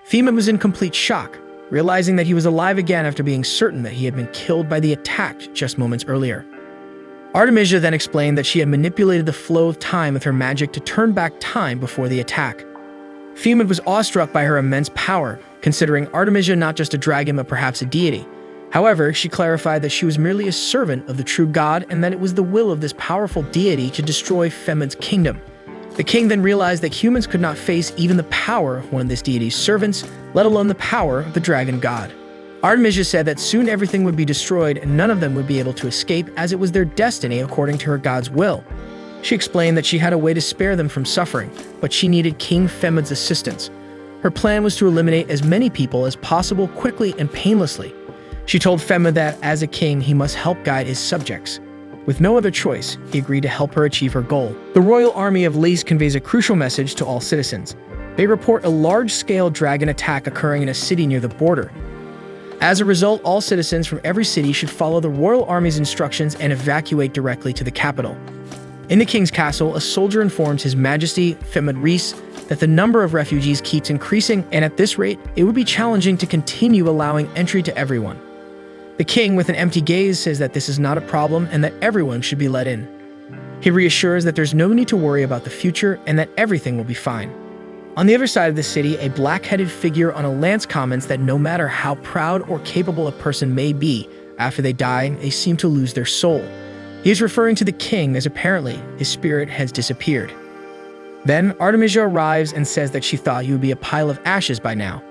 Femid was in complete shock, realizing that he was alive again after being certain that he had been killed by the attack just moments earlier. Artemisia then explained that she had manipulated the flow of time with her magic to turn back time before the attack. Femid was awestruck by her immense power, considering Artemisia not just a dragon but perhaps a deity. However, she clarified that she was merely a servant of the true god and that it was the will of this powerful deity to destroy Femid's kingdom. The king then realized that humans could not face even the power of one of this deity's servants, let alone the power of the dragon god. Artemisia said that soon everything would be destroyed and none of them would be able to escape as it was their destiny according to her god's will. She explained that she had a way to spare them from suffering, but she needed King Femid's assistance. Her plan was to eliminate as many people as possible quickly and painlessly. She told Femid that, as a king, he must help guide his subjects. With no other choice, he agreed to help her achieve her goal. The royal army of Lys conveys a crucial message to all citizens. They report a large-scale dragon attack occurring in a city near the border. As a result, all citizens from every city should follow the royal army's instructions and evacuate directly to the capital. In the king's castle, a soldier informs His Majesty Femid Rees that the number of refugees keeps increasing, and at this rate, it would be challenging to continue allowing entry to everyone. The king, with an empty gaze, says that this is not a problem and that everyone should be let in. He reassures that there's no need to worry about the future and that everything will be fine. On the other side of the city, a black-headed figure on a lance comments that no matter how proud or capable a person may be, after they die, they seem to lose their soul. He is referring to the king, as apparently his spirit has disappeared. Then Artemisia arrives and says that she thought he would be a pile of ashes by now.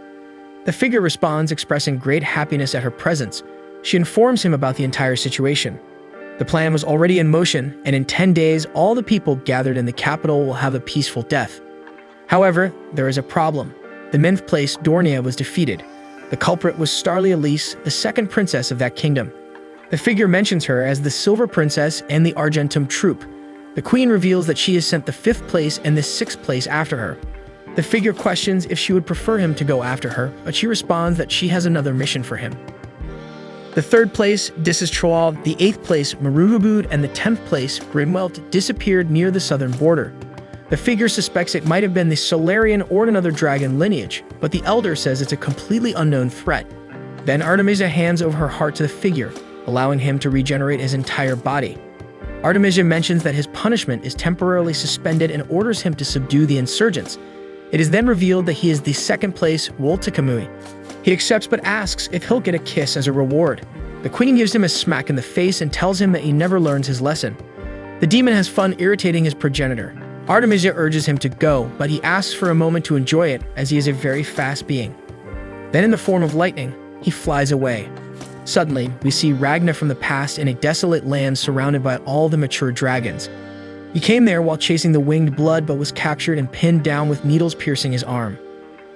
The figure responds, expressing great happiness at her presence. She informs him about the entire situation. The plan was already in motion, and in 10 days, all the people gathered in the capital will have a peaceful death. However, there is a problem. The ninth place, Dornia, was defeated. The culprit was Starly Elise, the second princess of that kingdom. The figure mentions her as the Silver Princess and the Argentum troop. The queen reveals that she has sent the 5th place and the 6th place after her. The figure questions if she would prefer him to go after her, but she responds that she has another mission for him. The 3rd place, Disistroal, the 8th place, Marugabud, and the 10th place, Grimwelt, disappeared near the southern border. The figure suspects it might have been the Solarian or another dragon lineage, but the elder says it's a completely unknown threat. Then Artemisia hands over her heart to the figure, allowing him to regenerate his entire body. Artemisia mentions that his punishment is temporarily suspended and orders him to subdue the insurgents. It is then revealed that he is the 2nd place, Woltekamui. He accepts but asks if he'll get a kiss as a reward. The queen gives him a smack in the face and tells him that he never learns his lesson. The demon has fun irritating his progenitor. Artemisia urges him to go, but he asks for a moment to enjoy it as he is a very fast being. Then in the form of lightning, he flies away. Suddenly, we see Ragna from the past in a desolate land surrounded by all the mature dragons. He came there while chasing the winged blood but was captured and pinned down with needles piercing his arm.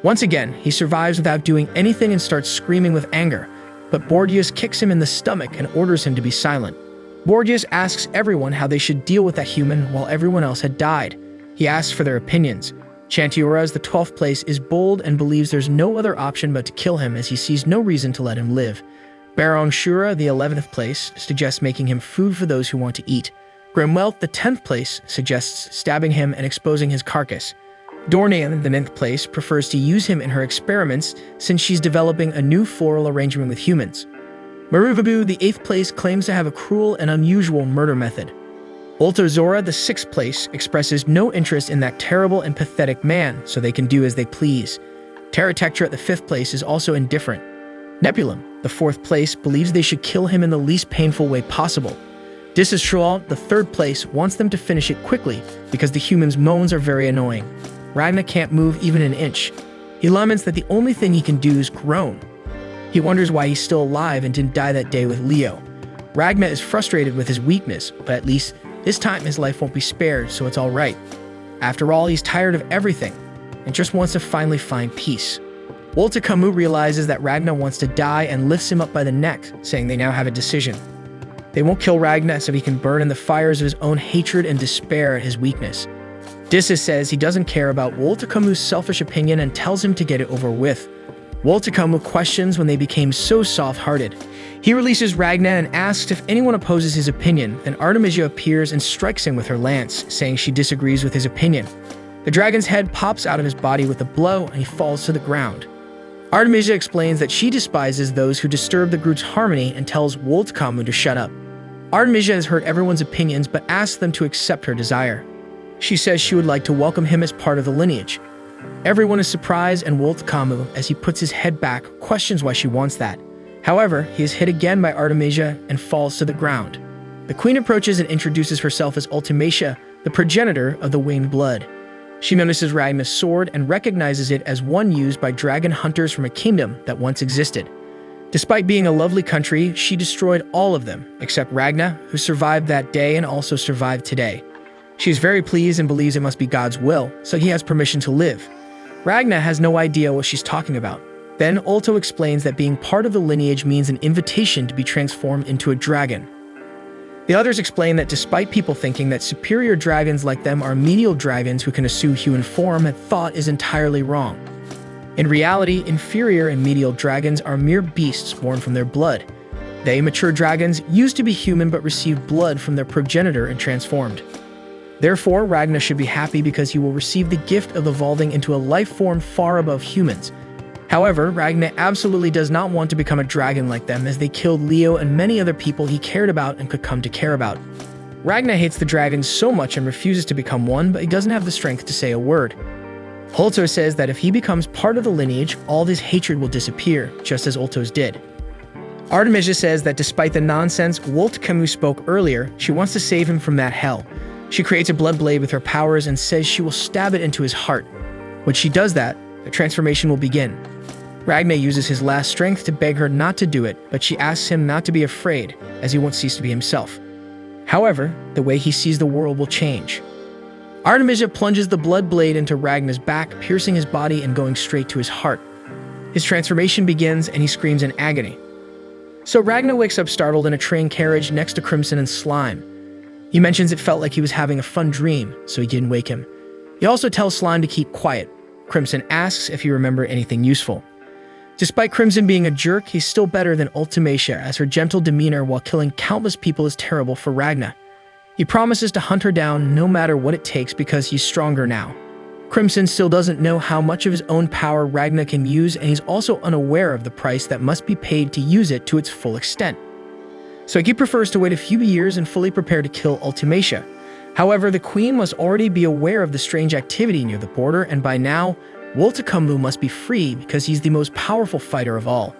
Once again, he survives without doing anything and starts screaming with anger, but Borgias kicks him in the stomach and orders him to be silent. Borgias asks everyone how they should deal with that human while everyone else had died. He asks for their opinions. Chantioras, the 12th place, is bold and believes there's no other option but to kill him as he sees no reason to let him live. Barong Shura, the 11th place, suggests making him food for those who want to eat. Grimwelt, the 10th place, suggests stabbing him and exposing his carcass. Dornian, the 9th place, prefers to use him in her experiments since she's developing a new floral arrangement with humans. Maruvabu, the 8th place, claims to have a cruel and unusual murder method. Ultozora, the 6th place, expresses no interest in that terrible and pathetic man, so they can do as they please. Terratectra, the 5th place, is also indifferent. Nebulum, the 4th place, believes they should kill him in the least painful way possible. Disistroal, the 3rd place, wants them to finish it quickly because the humans' moans are very annoying. Ragna can't move even an inch. He laments that the only thing he can do is groan. He wonders why he's still alive and didn't die that day with Leo. Ragna is frustrated with his weakness, but at least this time his life won't be spared, so it's alright. After all, he's tired of everything and just wants to finally find peace. Woltekamu realizes that Ragna wants to die and lifts him up by the neck, saying they now have a decision. They won't kill Ragna so he can burn in the fires of his own hatred and despair at his weakness. Dissis says he doesn't care about Woltekamu's selfish opinion and tells him to get it over with. Woltekamu questions when they became so soft-hearted. He releases Ragna and asks if anyone opposes his opinion, then Artemisia appears and strikes him with her lance, saying she disagrees with his opinion. The dragon's head pops out of his body with a blow and he falls to the ground. Artemisia explains that she despises those who disturb the group's harmony and tells Woltekamu to shut up. Artemisia has heard everyone's opinions but asks them to accept her desire. She says she would like to welcome him as part of the lineage. Everyone is surprised and Woltekamu, as he puts his head back, questions why she wants that. However, he is hit again by Artemisia and falls to the ground. The queen approaches and introduces herself as Ultimacia, the progenitor of the winged blood. She notices Ragna's sword and recognizes it as one used by dragon hunters from a kingdom that once existed. Despite being a lovely country, she destroyed all of them, except Ragna, who survived that day and also survived today. She is very pleased and believes it must be God's will, so he has permission to live. Ragna has no idea what she's talking about. Then Ulto explains that being part of the lineage means an invitation to be transformed into a dragon. The others explain that despite people thinking that superior dragons like them are menial dragons who can assume human form, that thought is entirely wrong. In reality, inferior and menial dragons are mere beasts born from their blood. They, mature dragons, used to be human but received blood from their progenitor and transformed. Therefore, Ragna should be happy because he will receive the gift of evolving into a life form far above humans. However, Ragna absolutely does not want to become a dragon like them, as they killed Leo and many other people he cared about and could come to care about. Ragnar hates the dragons so much and refuses to become one, but he doesn't have the strength to say a word. Ulto says that if he becomes part of the lineage, all of his hatred will disappear, just as Ulto's did. Artemisia says that despite the nonsense Wolt Camus spoke earlier, she wants to save him from that hell. She creates a blood blade with her powers and says she will stab it into his heart. When she does that, the transformation will begin. Ragnar uses his last strength to beg her not to do it, but she asks him not to be afraid, as he won't cease to be himself. However, the way he sees the world will change. Artemisia plunges the blood blade into Ragnar's back, piercing his body and going straight to his heart. His transformation begins and he screams in agony. So Ragnar wakes up startled in a train carriage next to Crimson and Slime. He mentions it felt like he was having a fun dream, so he didn't wake him. He also tells Slime to keep quiet. Crimson asks if he remembered anything useful. Despite Crimson being a jerk, he's still better than Ultimacia, as her gentle demeanor while killing countless people is terrible for Ragnar. He promises to hunt her down no matter what it takes because he's stronger now. Crimson still doesn't know how much of his own power Ragnar can use, and he's also unaware of the price that must be paid to use it to its full extent. So he prefers to wait a few years and fully prepare to kill Ultimacia. However, the Queen must already be aware of the strange activity near the border, and by now, Woltakumbu must be free because he's the most powerful fighter of all.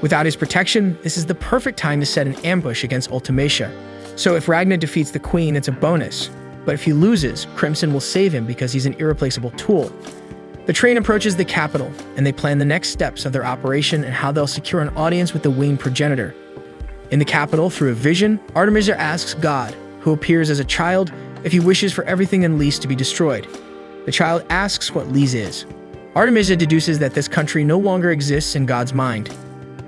Without his protection, this is the perfect time to set an ambush against Ultimacia. So if Ragnar defeats the Queen, it's a bonus. But if he loses, Crimson will save him because he's an irreplaceable tool. The train approaches the capital, and they plan the next steps of their operation and how they'll secure an audience with the winged progenitor. In the capital, through a vision, Artemisia asks God, who appears as a child, if he wishes for everything in Lys to be destroyed. The child asks what Lys is. Artemisia deduces that this country no longer exists in God's mind.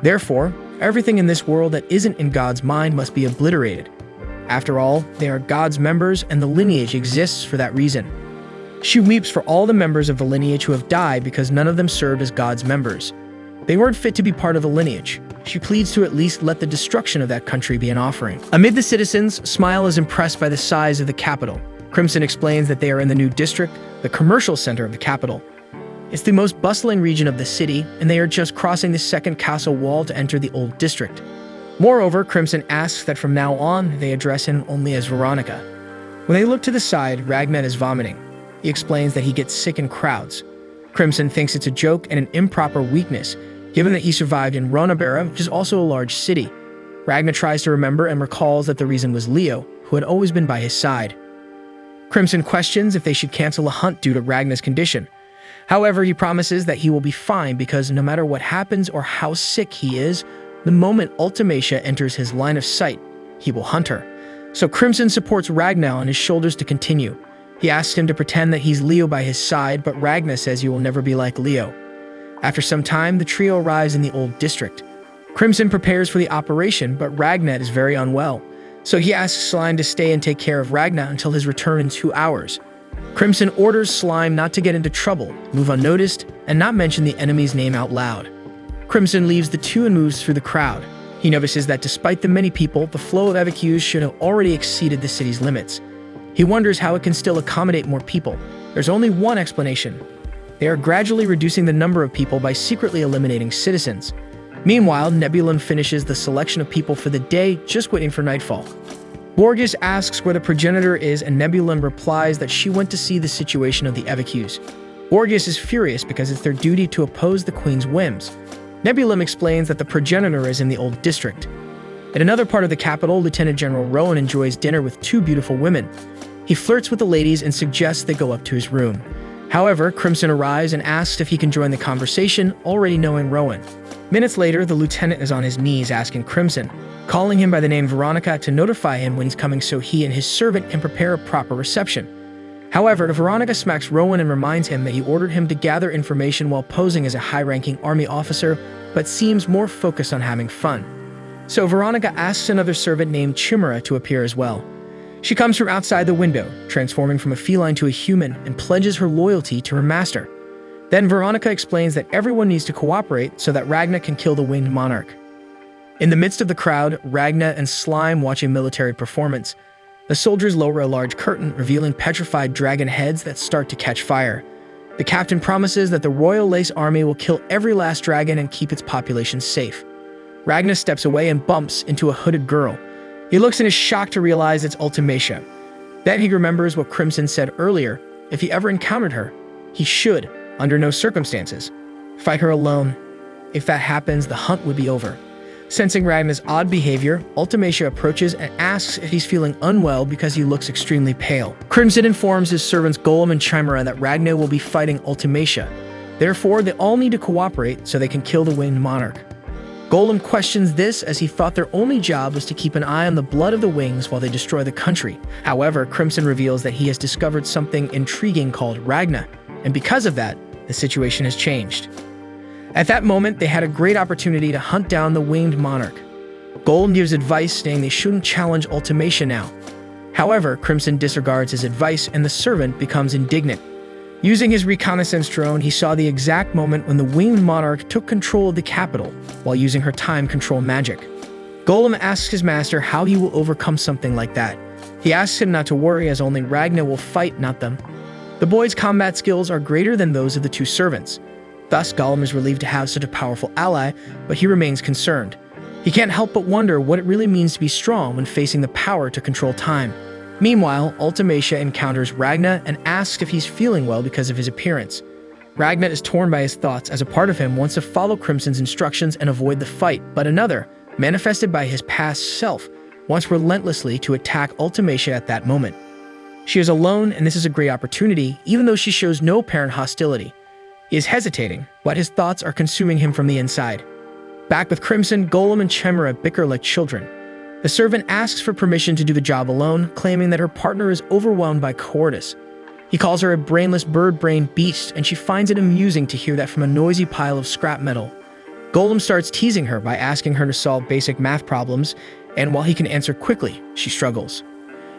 Therefore, everything in this world that isn't in God's mind must be obliterated. After all, they are God's members, and the lineage exists for that reason. She weeps for all the members of the lineage who have died because none of them served as God's members. They weren't fit to be part of the lineage. She pleads to at least let the destruction of that country be an offering. Amid the citizens, Smile is impressed by the size of the capital. Crimson explains that they are in the new district, the commercial center of the capital. It's the most bustling region of the city, and they are just crossing the second castle wall to enter the old district. Moreover, Crimson asks that from now on, they address him only as Veronica. When they look to the side, Ragnar is vomiting. He explains that he gets sick in crowds. Crimson thinks it's a joke and an improper weakness, given that he survived in Ronabera, which is also a large city. Ragnar tries to remember and recalls that the reason was Leo, who had always been by his side. Crimson questions if they should cancel a hunt due to Ragnar's condition. However, he promises that he will be fine because no matter what happens or how sick he is, the moment Ultimacia enters his line of sight, he will hunt her. So Crimson supports Ragnar on his shoulders to continue. He asks him to pretend that he's Leo by his side, but Ragnar says he will never be like Leo. After some time, the trio arrives in the old district. Crimson prepares for the operation, but Ragnar is very unwell. So he asks Slime to stay and take care of Ragnar until his return in 2 hours. Crimson orders Slime not to get into trouble, move unnoticed, and not mention the enemy's name out loud. Crimson leaves the two and moves through the crowd. He notices that despite the many people, the flow of evacuees should have already exceeded the city's limits. He wonders how it can still accommodate more people. There's only one explanation. They are gradually reducing the number of people by secretly eliminating citizens. Meanwhile, Nebulum finishes the selection of people for the day, just waiting for nightfall. Borges asks where the progenitor is, and Nebulum replies that she went to see the situation of the evacuees. Borges is furious because it's their duty to oppose the Queen's whims. Nebulum explains that the progenitor is in the old district. In another part of the capital, Lieutenant General Rowan enjoys dinner with 2 beautiful women. He flirts with the ladies and suggests they go up to his room. However, Crimson arrives and asks if he can join the conversation, already knowing Rowan. Minutes later, the lieutenant is on his knees asking Crimson, calling him by the name Veronica, to notify him when he's coming so he and his servant can prepare a proper reception. However, Veronica smacks Rowan and reminds him that he ordered him to gather information while posing as a high-ranking army officer, but seems more focused on having fun. So Veronica asks another servant named Chimera to appear as well. She comes from outside the window, transforming from a feline to a human, and pledges her loyalty to her master. Then Veronica explains that everyone needs to cooperate so that Ragnar can kill the winged monarch. In the midst of the crowd, Ragnar and Slime watch a military performance. The soldiers lower a large curtain, revealing petrified dragon heads that start to catch fire. The captain promises that the Royal Lace Army will kill every last dragon and keep its population safe. Ragnar steps away and bumps into a hooded girl. He looks and is shocked to realize it's Ultimacia. Then he remembers what Crimson said earlier. If he ever encountered her, he should, under no circumstances, fight her alone. If that happens, the hunt would be over. Sensing Ragna's odd behavior, Ultimacia approaches and asks if he's feeling unwell because he looks extremely pale. Crimson informs his servants Golem and Chimera that Ragna will be fighting Ultimacia. Therefore, they all need to cooperate so they can kill the Winged Monarch. Golem questions this as he thought their only job was to keep an eye on the blood of the wings while they destroy the country. However, Crimson reveals that he has discovered something intriguing called Ragna, and because of that, the situation has changed. At that moment, they had a great opportunity to hunt down the Winged Monarch. Golem gives advice saying they shouldn't challenge Ultimacia now. However, Crimson disregards his advice and the servant becomes indignant. Using his reconnaissance drone, he saw the exact moment when the Winged Monarch took control of the capital while using her time control magic. Golem asks his master how he will overcome something like that. He asks him not to worry as only Ragna will fight, not them. The boy's combat skills are greater than those of the two servants. Thus, Golem is relieved to have such a powerful ally, but he remains concerned. He can't help but wonder what it really means to be strong when facing the power to control time. Meanwhile, Ultimacia encounters Ragna and asks if he's feeling well because of his appearance. Ragna is torn by his thoughts as a part of him wants to follow Crimson's instructions and avoid the fight, but another, manifested by his past self, wants relentlessly to attack Ultimacia at that moment. She is alone, and this is a great opportunity, even though she shows no apparent hostility. He is hesitating, but his thoughts are consuming him from the inside. Back with Crimson, Golem and Chimera bicker like children. The servant asks for permission to do the job alone, claiming that her partner is overwhelmed by cowardice. He calls her a brainless bird-brained beast, and she finds it amusing to hear that from a noisy pile of scrap metal. Golem starts teasing her by asking her to solve basic math problems, and while he can answer quickly, she struggles.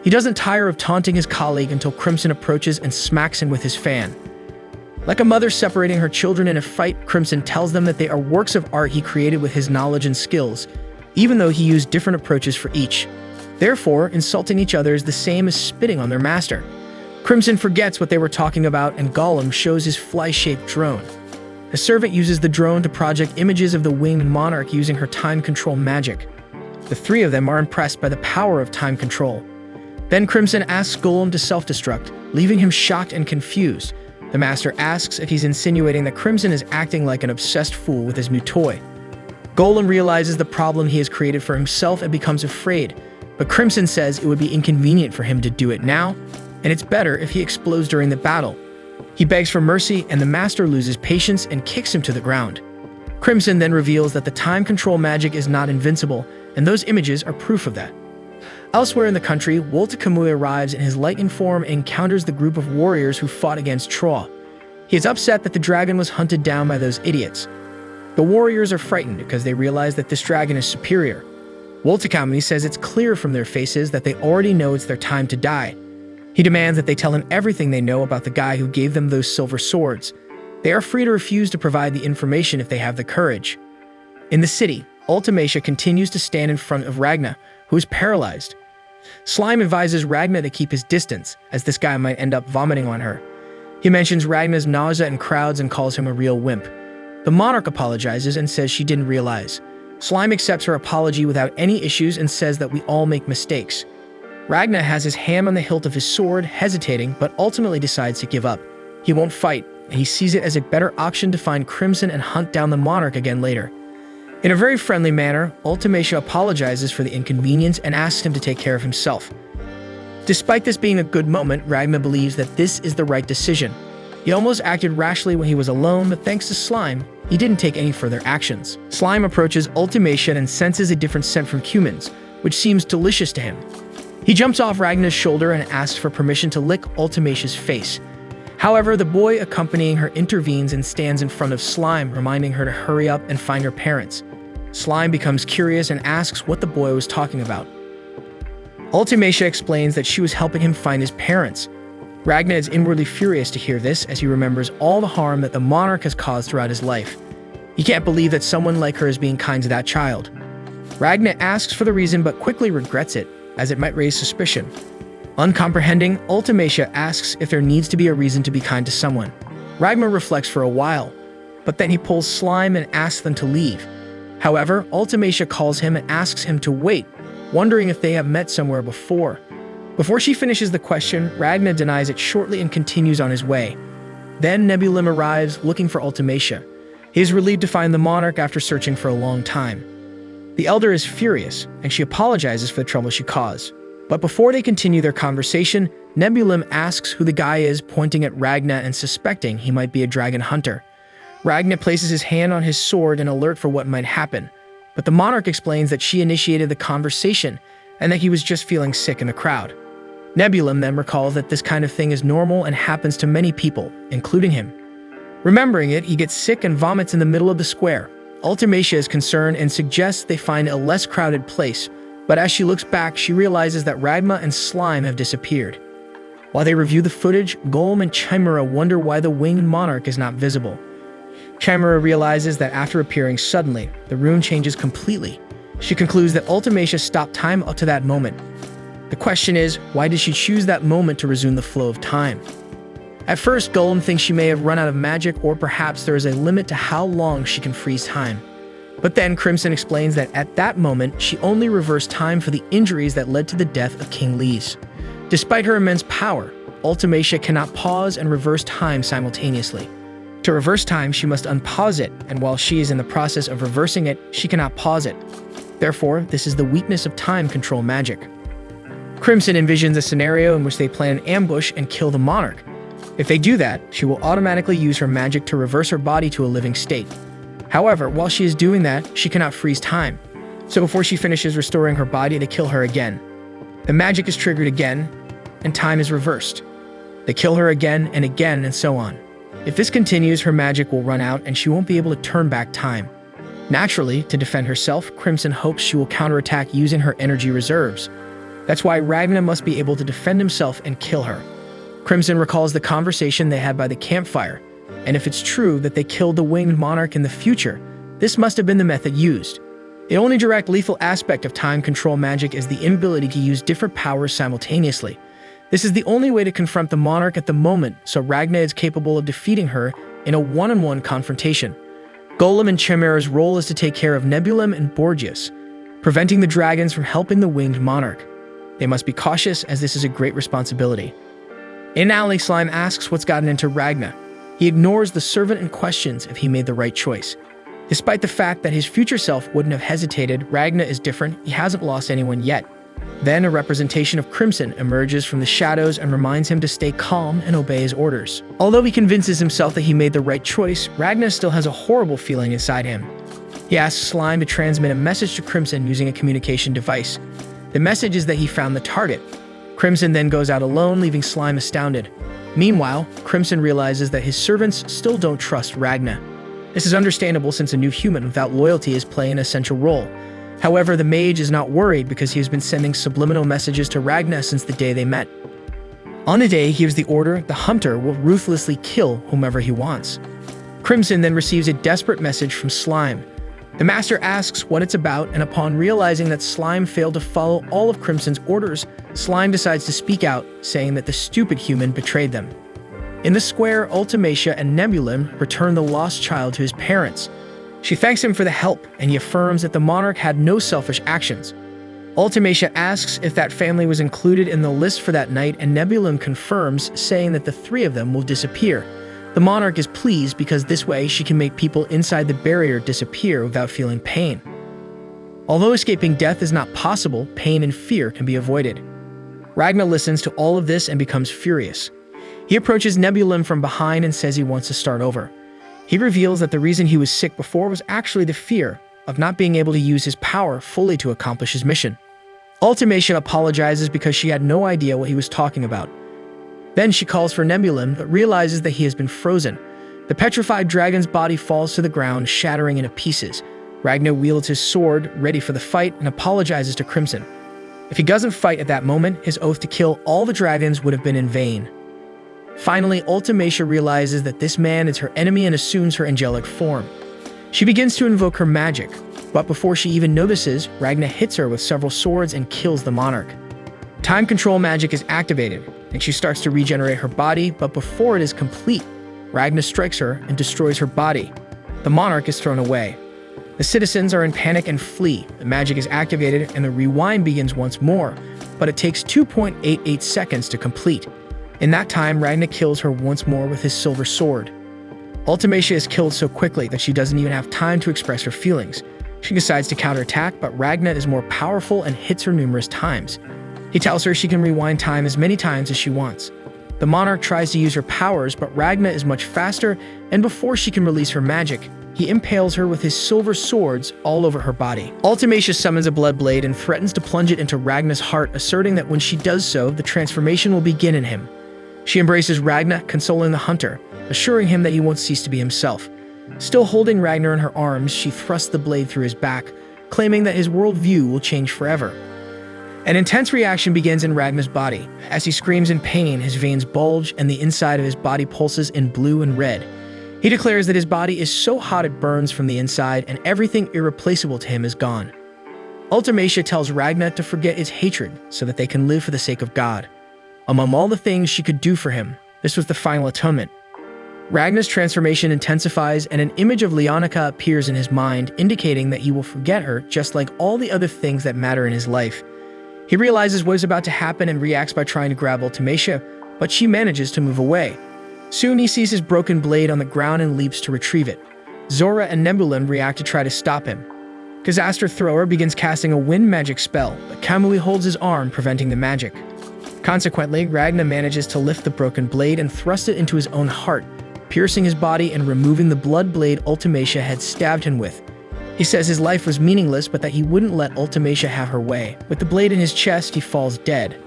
He doesn't tire of taunting his colleague until Crimson approaches and smacks him with his fan. Like a mother separating her children in a fight, Crimson tells them that they are works of art he created with his knowledge and skills, even though he used different approaches for each. Therefore, insulting each other is the same as spitting on their master. Crimson forgets what they were talking about, and Golem shows his fly-shaped drone. The servant uses the drone to project images of the Winged Monarch using her time control magic. The three of them are impressed by the power of time control. Then Crimson asks Golem to self-destruct, leaving him shocked and confused. The master asks if he's insinuating that Crimson is acting like an obsessed fool with his new toy. Golem realizes the problem he has created for himself and becomes afraid, but Crimson says it would be inconvenient for him to do it now, and it's better if he explodes during the battle. He begs for mercy, and the master loses patience and kicks him to the ground. Crimson then reveals that the time control magic is not invincible, and those images are proof of that. Elsewhere in the country, Wolta Kamui arrives in his lightened form and encounters the group of warriors who fought against Troa. He is upset that the dragon was hunted down by those idiots. The warriors are frightened because they realize that this dragon is superior. Wolta Kamui says it's clear from their faces that they already know it's their time to die. He demands that they tell him everything they know about the guy who gave them those silver swords. They are free to refuse to provide the information if they have the courage. In the city, Ultimacia continues to stand in front of Ragna, who is paralyzed. Slime advises Ragna to keep his distance, as this guy might end up vomiting on her. He mentions Ragna's nausea in crowds and calls him a real wimp. The monarch apologizes and says she didn't realize. Slime accepts her apology without any issues and says that we all make mistakes. Ragna has his hand on the hilt of his sword, hesitating, but ultimately decides to give up. He won't fight, and he sees it as a better option to find Crimson and hunt down the monarch again later. In a very friendly manner, Ultimacia apologizes for the inconvenience and asks him to take care of himself. Despite this being a good moment, Ragna believes that this is the right decision. He almost acted rashly when he was alone, but thanks to Slime, he didn't take any further actions. Slime approaches Ultimacia and senses a different scent from humans, which seems delicious to him. He jumps off Ragna's shoulder and asks for permission to lick Ultimacia's face. However, the boy accompanying her intervenes and stands in front of Slime, reminding her to hurry up and find her parents. Slime becomes curious and asks what the boy was talking about. Ultimacia explains that she was helping him find his parents. Ragna is inwardly furious to hear this as he remembers all the harm that the monarch has caused throughout his life. He can't believe that someone like her is being kind to that child. Ragna asks for the reason but quickly regrets it, as it might raise suspicion. Uncomprehending, Ultimacia asks if there needs to be a reason to be kind to someone. Ragna reflects for a while, but then he pulls Slime and asks them to leave. However, Ultimacia calls him and asks him to wait, wondering if they have met somewhere before. Before she finishes the question, Ragna denies it shortly and continues on his way. Then Nebulim arrives, looking for Ultimacia. He is relieved to find the monarch after searching for a long time. The elder is furious, and she apologizes for the trouble she caused. But before they continue their conversation, Nebulim asks who the guy is, pointing at Ragna and suspecting he might be a dragon hunter. Ragna places his hand on his sword in alert for what might happen, but the monarch explains that she initiated the conversation and that he was just feeling sick in the crowd. Nebulim then recalls that this kind of thing is normal and happens to many people, including him. Remembering it, he gets sick and vomits in the middle of the square. Ultimacia is concerned and suggests they find a less crowded place, but as she looks back, she realizes that Ragma and Slime have disappeared. While they review the footage, Golem and Chimera wonder why the winged monarch is not visible. Chimera realizes that after appearing suddenly, the rune changes completely. She concludes that Ultimacia stopped time up to that moment. The question is, why did she choose that moment to resume the flow of time? At first, Golem thinks she may have run out of magic, or perhaps there is a limit to how long she can freeze time. But then Crimson explains that at that moment, she only reversed time for the injuries that led to the death of King Lise. Despite her immense power, Ultimacia cannot pause and reverse time simultaneously. To reverse time, she must unpause it, and while she is in the process of reversing it, she cannot pause it. Therefore, this is the weakness of time control magic. Crimson envisions a scenario in which they plan an ambush and kill the monarch. If they do that, she will automatically use her magic to reverse her body to a living state. However, while she is doing that, she cannot freeze time. So before she finishes restoring her body, they kill her again. The magic is triggered again, and time is reversed. They kill her again, and so on. If this continues, her magic will run out and she won't be able to turn back time. Naturally, to defend herself, Crimson hopes she will counterattack using her energy reserves. That's why Ragna must be able to defend himself and kill her. Crimson recalls the conversation they had by the campfire, and if it's true that they killed the winged monarch in the future, this must have been the method used. The only direct lethal aspect of time control magic is the inability to use different powers simultaneously. This is the only way to confront the monarch at the moment, so Ragna is capable of defeating her in a one-on-one confrontation. Golem and Chimera's role is to take care of Nebulim and Borgias, preventing the dragons from helping the winged monarch. They must be cautious, as this is a great responsibility. In alley, Slime asks what's gotten into Ragna. He ignores the servant and questions if he made the right choice. Despite the fact that his future self wouldn't have hesitated, Ragna is different. He hasn't lost anyone yet. Then a representation of Crimson emerges from the shadows and reminds him to stay calm and obey his orders. Although he convinces himself that he made the right choice, Ragna still has a horrible feeling inside him. He asks Slime to transmit a message to Crimson using a communication device. The message is that he found the target. Crimson then goes out alone, leaving Slime astounded. Meanwhile, Crimson realizes that his servants still don't trust Ragna. This is understandable since a new human without loyalty is playing an essential role. However, the mage is not worried because he has been sending subliminal messages to Ragna since the day they met. On the day he gives the order, the hunter will ruthlessly kill whomever he wants. Crimson then receives a desperate message from Slime. The master asks what it's about, and upon realizing that Slime failed to follow all of Crimson's orders, Slime decides to speak out, saying that the stupid human betrayed them. In the square, Ultimacia and Nebulim return the lost child to his parents. She thanks him for the help, and he affirms that the monarch had no selfish actions. Ultimacia asks if that family was included in the list for that night, and Nebulim confirms, saying that the three of them will disappear. The monarch is pleased because this way she can make people inside the barrier disappear without feeling pain. Although escaping death is not possible, pain and fear can be avoided. Ragna listens to all of this and becomes furious. He approaches Nebulim from behind and says he wants to start over. He reveals that the reason he was sick before was actually the fear of not being able to use his power fully to accomplish his mission. Ultimacia apologizes because she had no idea what he was talking about. Then she calls for Nebulim, but realizes that he has been frozen. The petrified dragon's body falls to the ground, shattering into pieces. Ragna wields his sword, ready for the fight, and apologizes to Crimson. If he doesn't fight at that moment, his oath to kill all the dragons would have been in vain. Finally, Ultimacia realizes that this man is her enemy and assumes her angelic form. She begins to invoke her magic, but before she even notices, Ragna hits her with several swords and kills the monarch. Time control magic is activated, and she starts to regenerate her body, but before it is complete, Ragna strikes her and destroys her body. The monarch is thrown away. The citizens are in panic and flee. The magic is activated and the rewind begins once more, but it takes 2.88 seconds to complete. In that time, Ragna kills her once more with his silver sword. Ultimacia is killed so quickly that she doesn't even have time to express her feelings. She decides to counterattack, but Ragna is more powerful and hits her numerous times. He tells her she can rewind time as many times as she wants. The monarch tries to use her powers, but Ragna is much faster, and before she can release her magic, he impales her with his silver swords all over her body. Ultimacia summons a blood blade and threatens to plunge it into Ragna's heart, asserting that when she does so, the transformation will begin in him. She embraces Ragna, consoling the hunter, assuring him that he won't cease to be himself. Still holding Ragnar in her arms, she thrusts the blade through his back, claiming that his worldview will change forever. An intense reaction begins in Ragnar's body. As he screams in pain, his veins bulge and the inside of his body pulses in blue and red. He declares that his body is so hot it burns from the inside and everything irreplaceable to him is gone. Ultimacia tells Ragnar to forget his hatred so that they can live for the sake of God. Among all the things she could do for him, this was the final atonement. Ragnar's transformation intensifies and an image of Leonica appears in his mind, indicating that he will forget her just like all the other things that matter in his life. He realizes what is about to happen and reacts by trying to grab Ultimacia, but she manages to move away. Soon he sees his broken blade on the ground and leaps to retrieve it. Zora and Nebulum react to try to stop him. Kazastra Thrower begins casting a wind magic spell, but Kamui holds his arm, preventing the magic. Consequently, Ragnar manages to lift the broken blade and thrust it into his own heart, piercing his body and removing the blood blade Ultimacia had stabbed him with. He says his life was meaningless, but that he wouldn't let Ultimacia have her way. With the blade in his chest, he falls dead.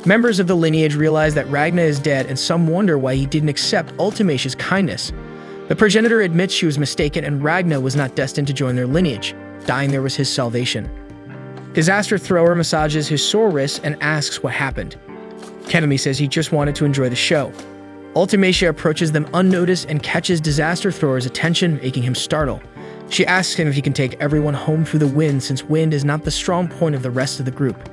Members of the lineage realize that Ragna is dead, and some wonder why he didn't accept Ultimacia's kindness. The progenitor admits she was mistaken, and Ragna was not destined to join their lineage. Dying there was his salvation. Disaster Thrower massages his sore wrists and asks what happened. Kenami says he just wanted to enjoy the show. Ultimacia approaches them unnoticed and catches Disaster Thrower's attention, making him startle. She asks him if he can take everyone home through the wind, since wind is not the strong point of the rest of the group.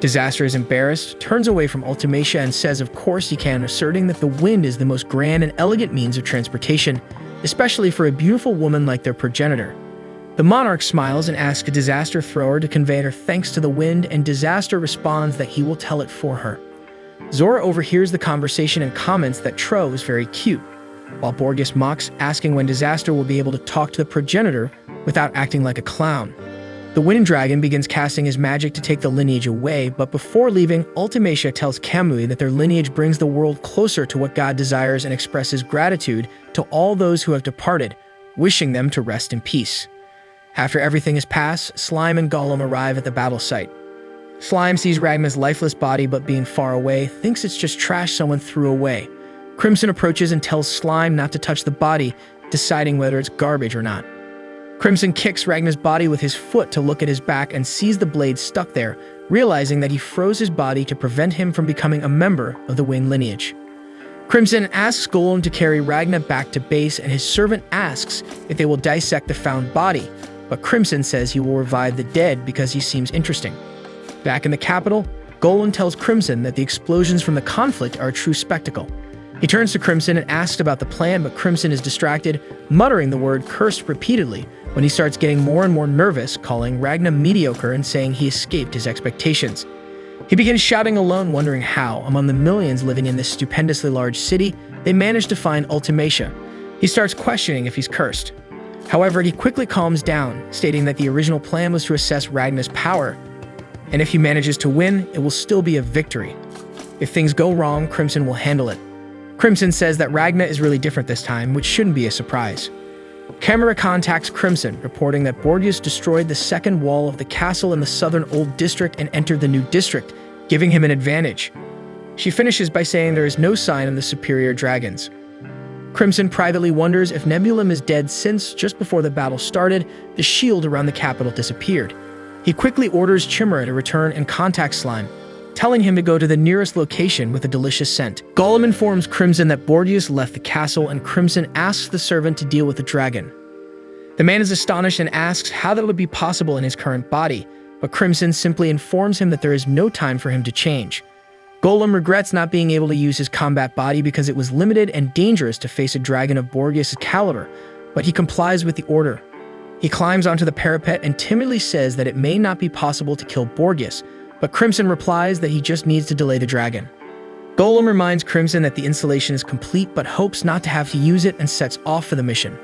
Disaster is embarrassed, turns away from Ultimacia and says of course he can, asserting that the wind is the most grand and elegant means of transportation, especially for a beautiful woman like their progenitor. The monarch smiles and asks a Disaster Thrower to convey her thanks to the wind, and Disaster responds that he will tell it for her. Zora overhears the conversation and comments that Tro is very cute, while Borges mocks, asking when Disaster will be able to talk to the progenitor without acting like a clown. The Wind Dragon begins casting his magic to take the lineage away, but before leaving, Ultimacia tells Kamui that their lineage brings the world closer to what God desires and expresses gratitude to all those who have departed, wishing them to rest in peace. After everything is passed, Slime and Gollum arrive at the battle site. Slime sees Ragna's lifeless body, but being far away, thinks it's just trash someone threw away. Crimson approaches and tells Slime not to touch the body, deciding whether it's garbage or not. Crimson kicks Ragna's body with his foot to look at his back and sees the blade stuck there, realizing that he froze his body to prevent him from becoming a member of the Wind lineage. Crimson asks Golem to carry Ragna back to base, and his servant asks if they will dissect the found body, but Crimson says he will revive the dead because he seems interesting. Back in the capital, Golem tells Crimson that the explosions from the conflict are a true spectacle. He turns to Crimson and asks about the plan, but Crimson is distracted, muttering the word cursed repeatedly when he starts getting more and more nervous, calling Ragna mediocre and saying he escaped his expectations. He begins shouting alone, wondering how, among the millions living in this stupendously large city, they managed to find Ultimacia. He starts questioning if he's cursed. However, he quickly calms down, stating that the original plan was to assess Ragna's power, and if he manages to win, it will still be a victory. If things go wrong, Crimson will handle it. Crimson says that Ragna is really different this time, which shouldn't be a surprise. Camera contacts Crimson, reporting that Borgias destroyed the second wall of the castle in the southern Old District and entered the new district, giving him an advantage. She finishes by saying there is no sign of the superior dragons. Crimson privately wonders if Nebulum is dead, since, just before the battle started, the shield around the capital disappeared. He quickly orders Chimera to return and contact Slime, telling him to go to the nearest location with a delicious scent. Gollum informs Crimson that Borgias left the castle, and Crimson asks the servant to deal with the dragon. The man is astonished and asks how that would be possible in his current body, but Crimson simply informs him that there is no time for him to change. Gollum regrets not being able to use his combat body because it was limited and dangerous to face a dragon of Borgias' caliber, but he complies with the order. He climbs onto the parapet and timidly says that it may not be possible to kill Borgus, but Crimson replies that he just needs to delay the dragon. Golem reminds Crimson that the installation is complete but hopes not to have to use it and sets off for the mission.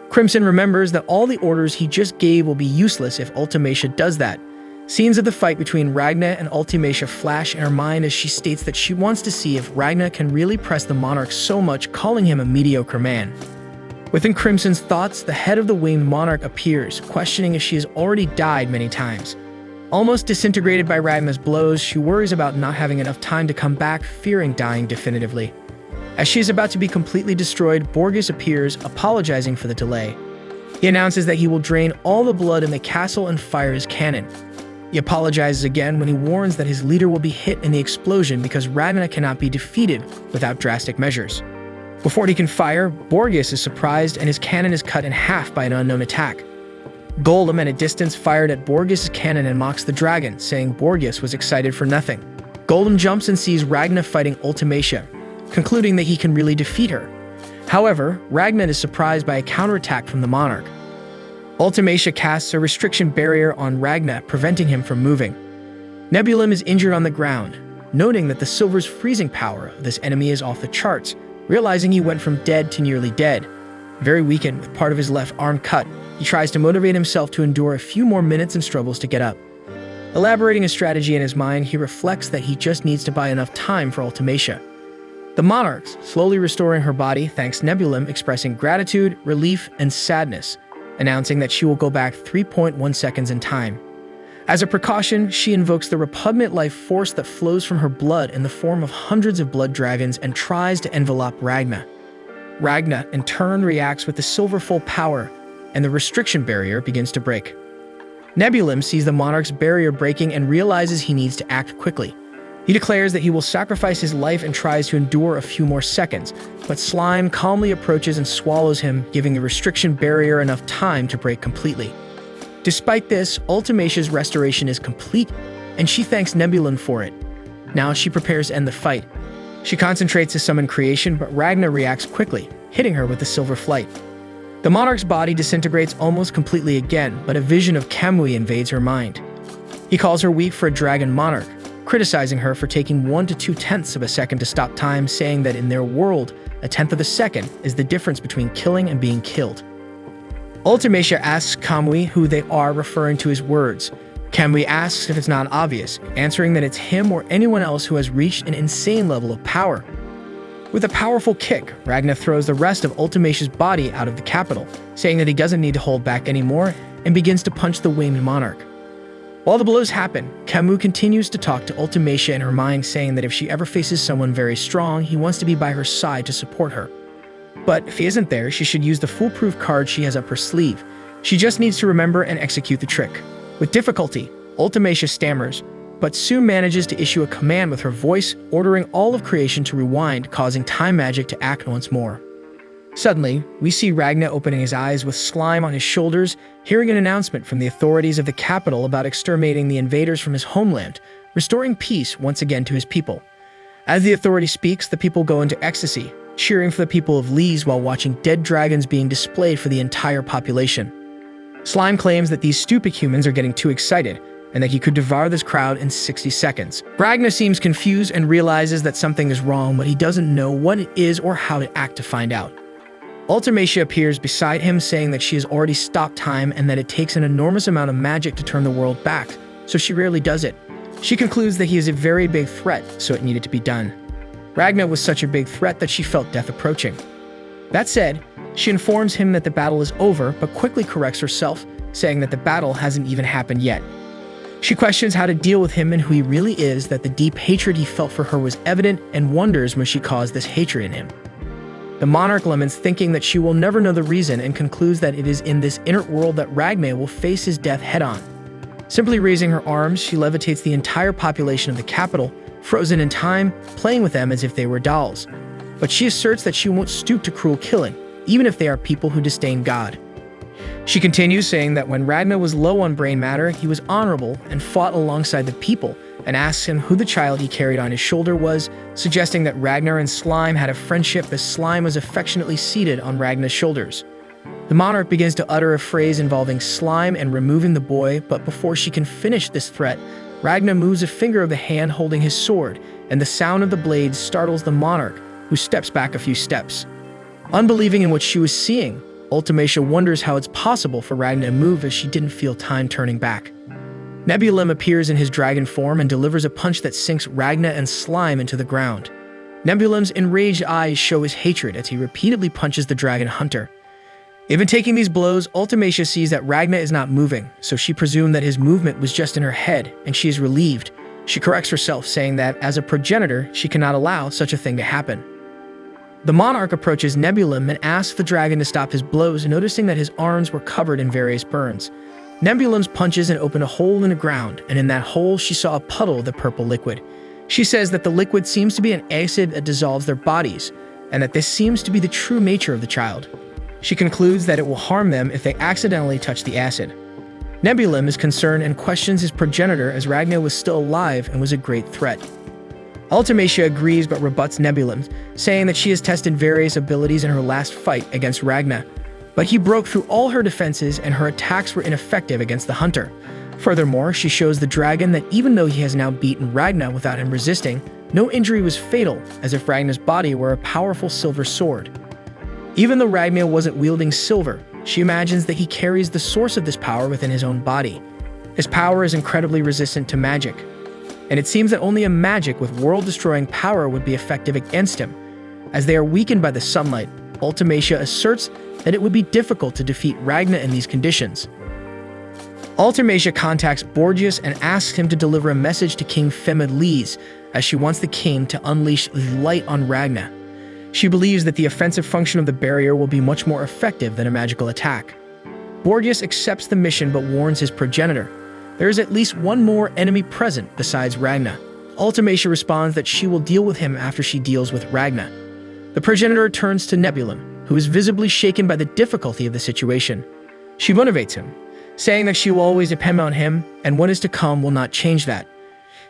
Crimson remembers that all the orders he just gave will be useless if Ultimacia does that. Scenes of the fight between Ragna and Ultimacia flash in her mind as she states that she wants to see if Ragna can really press the monarch so much, calling him a mediocre man. Within Crimson's thoughts, the head of the winged monarch appears, questioning if she has already died many times. Almost disintegrated by Ragna's blows, she worries about not having enough time to come back, fearing dying definitively. As she is about to be completely destroyed, Borgus appears, apologizing for the delay. He announces that he will drain all the blood in the castle and fire his cannon. He apologizes again when he warns that his leader will be hit in the explosion because Ragna cannot be defeated without drastic measures. Before he can fire, Borgus is surprised and his cannon is cut in half by an unknown attack. Golem at a distance fired at Borgus' cannon and mocks the dragon, saying Borgus was excited for nothing. Golem jumps and sees Ragna fighting Ultimacia, concluding that he can really defeat her. However, Ragna is surprised by a counterattack from the monarch. Ultimacia casts a restriction barrier on Ragna, preventing him from moving. Nebulum is injured on the ground, noting that the silver's freezing power of this enemy is off the charts, realizing he went from dead to nearly dead. Very weakened, with part of his left arm cut, he tries to motivate himself to endure a few more minutes and struggles to get up. Elaborating a strategy in his mind, he reflects that he just needs to buy enough time for Ultimacia. The monarchs, slowly restoring her body, thanks Nebulum, expressing gratitude, relief, and sadness, announcing that she will go back 3.1 seconds in time. As a precaution, she invokes the repugnant life force that flows from her blood in the form of hundreds of blood dragons and tries to envelop Ragna. Ragna, in turn, reacts with the silver full power, and the restriction barrier begins to break. Nebulum sees the monarch's barrier breaking and realizes he needs to act quickly. He declares that he will sacrifice his life and tries to endure a few more seconds, but Slime calmly approaches and swallows him, giving the restriction barrier enough time to break completely. Despite this, Ultimacia's restoration is complete, and she thanks Nebulum for it. Now she prepares to end the fight. She concentrates to summon creation, but Ragna reacts quickly, hitting her with the silver flight. The monarch's body disintegrates almost completely again, but a vision of Kamui invades her mind. He calls her weak for a dragon monarch, criticizing her for taking 1 to 2/10ths of a second to stop time, saying that in their world, a tenth of a second is the difference between killing and being killed. Ultimacia asks Kamui who they are, referring to his words. Kamui asks if it's not obvious, answering that it's him or anyone else who has reached an insane level of power. With a powerful kick, Ragna throws the rest of Ultimacia's body out of the capital, saying that he doesn't need to hold back anymore, and begins to punch the winged monarch. While the blows happen, Kamui continues to talk to Ultimacia in her mind, saying that if she ever faces someone very strong, he wants to be by her side to support her. But if he isn't there, she should use the foolproof card she has up her sleeve. She just needs to remember and execute the trick. With difficulty, Ultimacia stammers, but soon manages to issue a command with her voice, ordering all of creation to rewind, causing time magic to act once more. Suddenly, we see Ragna opening his eyes with Slime on his shoulders, hearing an announcement from the authorities of the capital about exterminating the invaders from his homeland, restoring peace once again to his people. As the authority speaks, the people go into ecstasy, cheering for the people of Lys while watching dead dragons being displayed for the entire population. Slime claims that these stupid humans are getting too excited, and that he could devour this crowd in 60 seconds. Ragna seems confused and realizes that something is wrong, but he doesn't know what it is or how to act to find out. Ultimacia appears beside him, saying that she has already stopped time and that it takes an enormous amount of magic to turn the world back, so she rarely does it. She concludes that he is a very big threat, so it needed to be done. Ragna was such a big threat that she felt death approaching. That said, she informs him that the battle is over, but quickly corrects herself, saying that the battle hasn't even happened yet. She questions how to deal with him and who he really is, that the deep hatred he felt for her was evident, and wonders when she caused this hatred in him. The monarch laments, thinking that she will never know the reason, and concludes that it is in this inner world that Ragna will face his death head-on. Simply raising her arms, she levitates the entire population of the capital, frozen in time, playing with them as if they were dolls. But she asserts that she won't stoop to cruel killing, even if they are people who disdain God. She continues, saying that when Ragna was low on brain matter, he was honorable and fought alongside the people, and asks him who the child he carried on his shoulder was, suggesting that Ragna and Slime had a friendship as Slime was affectionately seated on Ragna's shoulders. The monarch begins to utter a phrase involving slime and removing the boy, but before she can finish this threat, Ragna moves a finger of the hand holding his sword, and the sound of the blade startles the monarch, who steps back a few steps. Unbelieving in what she was seeing, Ultimacia wonders how it's possible for Ragna to move as she didn't feel time turning back. Nebulum appears in his dragon form and delivers a punch that sinks Ragna and Slime into the ground. Nebulum's enraged eyes show his hatred as he repeatedly punches the dragon hunter. Even taking these blows, Ultimacia sees that Ragna is not moving, so she presumed that his movement was just in her head, and she is relieved. She corrects herself, saying that, as a progenitor, she cannot allow such a thing to happen. The monarch approaches Nebulum and asks the dragon to stop his blows, noticing that his arms were covered in various burns. Nebulum's punches and opened a hole in the ground, and in that hole she saw a puddle of the purple liquid. She says that the liquid seems to be an acid that dissolves their bodies, and that this seems to be the true nature of the child. She concludes that it will harm them if they accidentally touch the acid. Nebulum is concerned and questions his progenitor as Ragna was still alive and was a great threat. Ultimacia agrees but rebuts Nebulum, saying that she has tested various abilities in her last fight against Ragna, but he broke through all her defenses and her attacks were ineffective against the hunter. Furthermore, she shows the dragon that even though he has now beaten Ragna without him resisting, no injury was fatal, as if Ragna's body were a powerful silver sword. Even though Ragna wasn't wielding silver, she imagines that he carries the source of this power within his own body. His power is incredibly resistant to magic, and it seems that only a magic with world-destroying power would be effective against him. As they are weakened by the sunlight, Ultimacia asserts that it would be difficult to defeat Ragna in these conditions. Ultimacia contacts Borgias and asks him to deliver a message to King Femidles, as she wants the king to unleash light on Ragna. She believes that the offensive function of the barrier will be much more effective than a magical attack. Borgias accepts the mission but warns his progenitor. There is at least one more enemy present besides Ragna. Ultimacia responds that she will deal with him after she deals with Ragna. The progenitor turns to Nebulum, who is visibly shaken by the difficulty of the situation. She motivates him, saying that she will always depend on him and what is to come will not change that.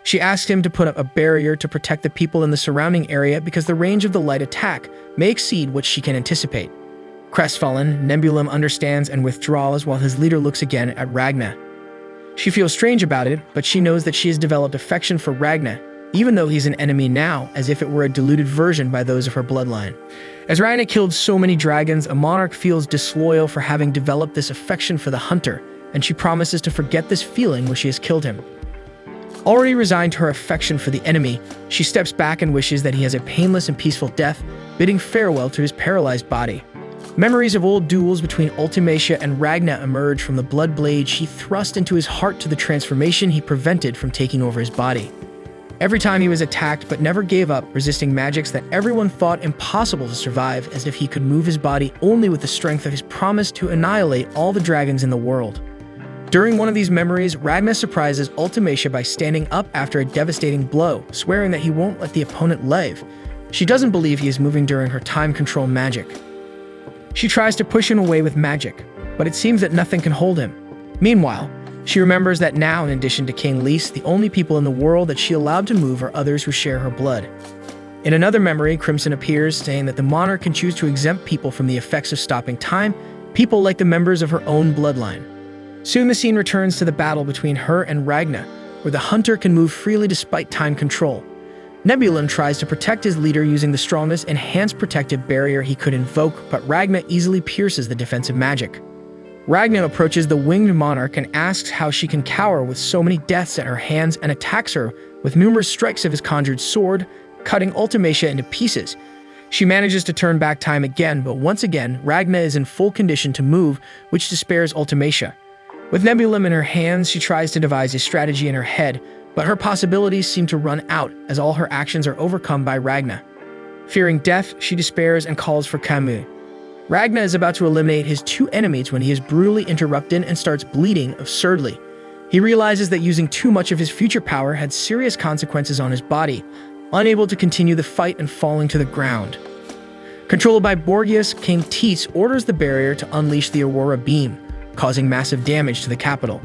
She asks him to put up a barrier to protect the people in the surrounding area because the range of the light attack may exceed what she can anticipate. Crestfallen, Nebulum understands and withdraws while his leader looks again at Ragna. She feels strange about it, but she knows that she has developed affection for Ragna, even though he's an enemy now, as if it were a diluted version by those of her bloodline. As Ragna killed so many dragons, a monarch feels disloyal for having developed this affection for the hunter, and she promises to forget this feeling when she has killed him. Already resigned to her affection for the enemy, she steps back and wishes that he has a painless and peaceful death, bidding farewell to his paralyzed body. Memories of old duels between Ultimacia and Ragna emerge from the blood blade she thrust into his heart to the transformation he prevented from taking over his body. Every time he was attacked but never gave up, resisting magics that everyone thought impossible to survive, as if he could move his body only with the strength of his promise to annihilate all the dragons in the world. During one of these memories, Ragna surprises Ultimacia by standing up after a devastating blow, swearing that he won't let the opponent live. She doesn't believe he is moving during her time control magic. She tries to push him away with magic, but it seems that nothing can hold him. Meanwhile, she remembers that now, in addition to King Lys, the only people in the world that she allowed to move are others who share her blood. In another memory, Crimson appears, saying that the monarch can choose to exempt people from the effects of stopping time, people like the members of her own bloodline. Soon the scene returns to the battle between her and Ragna, where the hunter can move freely despite time control. Nebulum tries to protect his leader using the strongest enhanced protective barrier he could invoke, but Ragna easily pierces the defensive magic. Ragna approaches the winged monarch and asks how she can cower with so many deaths at her hands and attacks her with numerous strikes of his conjured sword, cutting Ultimacia into pieces. She manages to turn back time again, but once again, Ragna is in full condition to move, which despairs Ultimacia. With Nebulum in her hands, she tries to devise a strategy in her head, but her possibilities seem to run out as all her actions are overcome by Ragna. Fearing death, she despairs and calls for Camus. Ragna is about to eliminate his two enemies when he is brutally interrupted and starts bleeding absurdly. He realizes that using too much of his future power had serious consequences on his body, unable to continue the fight and falling to the ground. Controlled by Borgias, King Teats orders the barrier to unleash the Aurora Beam, causing massive damage to the capital.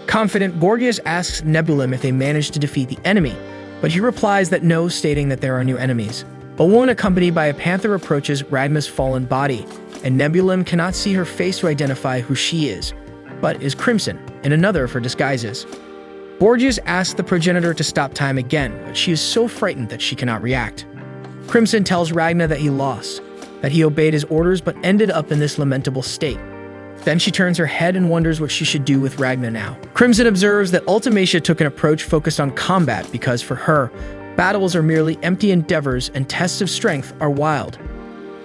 Confident, Borgias asks Nebulum if they managed to defeat the enemy, but he replies that no, stating that there are new enemies. A woman accompanied by a panther approaches Ragna's fallen body, and Nebulim cannot see her face to identify who she is, but is Crimson, in another of her disguises. Borgias asks the progenitor to stop time again, but she is so frightened that she cannot react. Crimson tells Ragna that he lost, that he obeyed his orders but ended up in this lamentable state. Then she turns her head and wonders what she should do with Ragna now. Crimson observes that Ultimacia took an approach focused on combat because, for her, battles are merely empty endeavors and tests of strength are wild.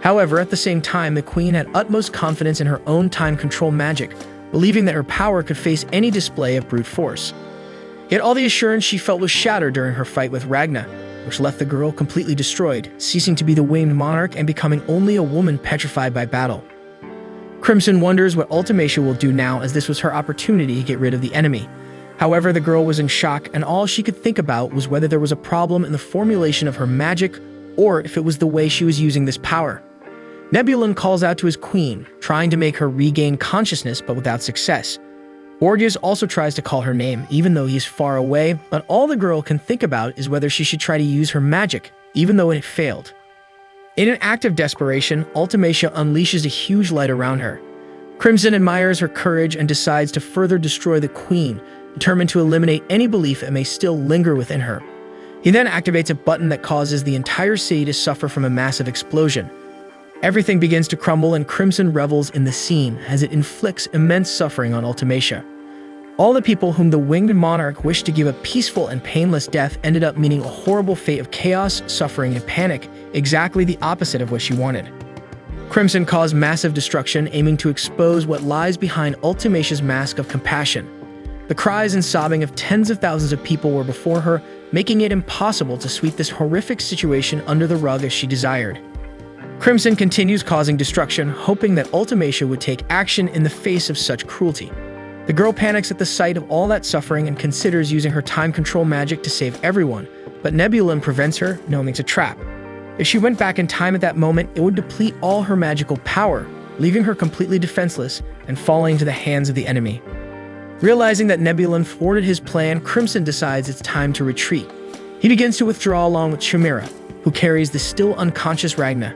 However, at the same time, the Queen had utmost confidence in her own time control magic, believing that her power could face any display of brute force. Yet all the assurance she felt was shattered during her fight with Ragna, which left the girl completely destroyed, ceasing to be the winged monarch and becoming only a woman petrified by battle. Crimson wonders what Ultimacia will do now, as this was her opportunity to get rid of the enemy. However, the girl was in shock, and all she could think about was whether there was a problem in the formulation of her magic or if it was the way she was using this power. Nebulim calls out to his queen, trying to make her regain consciousness but without success. Borgias also tries to call her name, even though he's far away, but all the girl can think about is whether she should try to use her magic, even though it failed. In an act of desperation, Ultimacia unleashes a huge light around her. Crimson admires her courage and decides to further destroy the Queen, determined to eliminate any belief that may still linger within her. He then activates a button that causes the entire city to suffer from a massive explosion. Everything begins to crumble, and Crimson revels in the scene as it inflicts immense suffering on Ultimacia. All the people whom the winged monarch wished to give a peaceful and painless death ended up meeting a horrible fate of chaos, suffering, and panic, exactly the opposite of what she wanted. Crimson caused massive destruction, aiming to expose what lies behind Ultimacia's mask of compassion. The cries and sobbing of tens of thousands of people were before her, making it impossible to sweep this horrific situation under the rug as she desired. Crimson continues causing destruction, hoping that Ultimacia would take action in the face of such cruelty. The girl panics at the sight of all that suffering and considers using her time control magic to save everyone, but Nebulim prevents her, knowing it's a trap. If she went back in time at that moment, it would deplete all her magical power, leaving her completely defenseless and falling into the hands of the enemy. Realizing that Nebulim thwarted his plan, Crimson decides it's time to retreat. He begins to withdraw along with Chimera, who carries the still unconscious Ragna.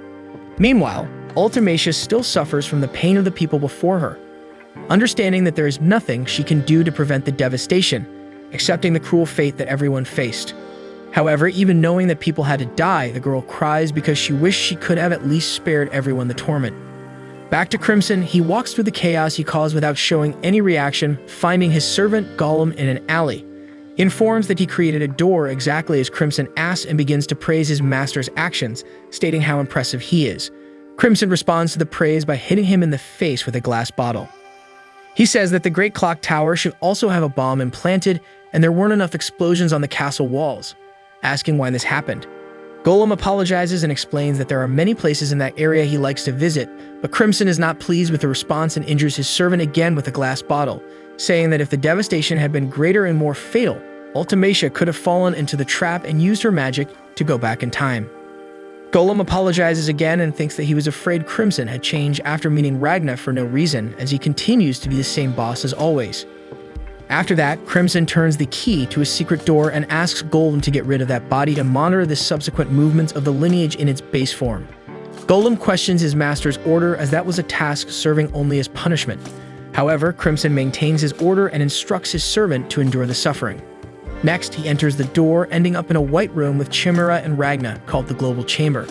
Meanwhile, Ultimacia still suffers from the pain of the people before her. Understanding that there is nothing she can do to prevent the devastation, accepting the cruel fate that everyone faced. However, even knowing that people had to die, the girl cries because she wished she could have at least spared everyone the torment. Back to Crimson, he walks through the chaos he caused without showing any reaction, finding his servant Gollum in an alley. He informs that he created a door exactly as Crimson asks and begins to praise his master's actions, stating how impressive he is. Crimson responds to the praise by hitting him in the face with a glass bottle. He says that the Great Clock Tower should also have a bomb implanted, and there weren't enough explosions on the castle walls, asking why this happened. Gollum apologizes and explains that there are many places in that area he likes to visit, but Crimson is not pleased with the response and injures his servant again with a glass bottle, saying that if the devastation had been greater and more fatal, Ultimacia could have fallen into the trap and used her magic to go back in time. Gollum apologizes again and thinks that he was afraid Crimson had changed after meeting Ragna for no reason, as he continues to be the same boss as always. After that, Crimson turns the key to a secret door and asks Gollum to get rid of that body to monitor the subsequent movements of the lineage in its base form. Gollum questions his master's order, as that was a task serving only as punishment. However, Crimson maintains his order and instructs his servant to endure the suffering. Next, he enters the door, ending up in a white room with Chimera and Ragna, called the Global Chamber.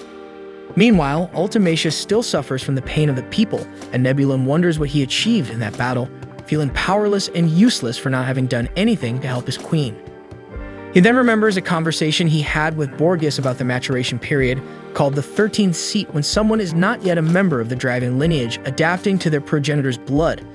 Meanwhile, Ultimacia still suffers from the pain of the people, and Nebulim wonders what he achieved in that battle, feeling powerless and useless for not having done anything to help his queen. He then remembers a conversation he had with Borgias about the maturation period, called the 13th seat, when someone is not yet a member of the dragon lineage, adapting to their progenitor's blood.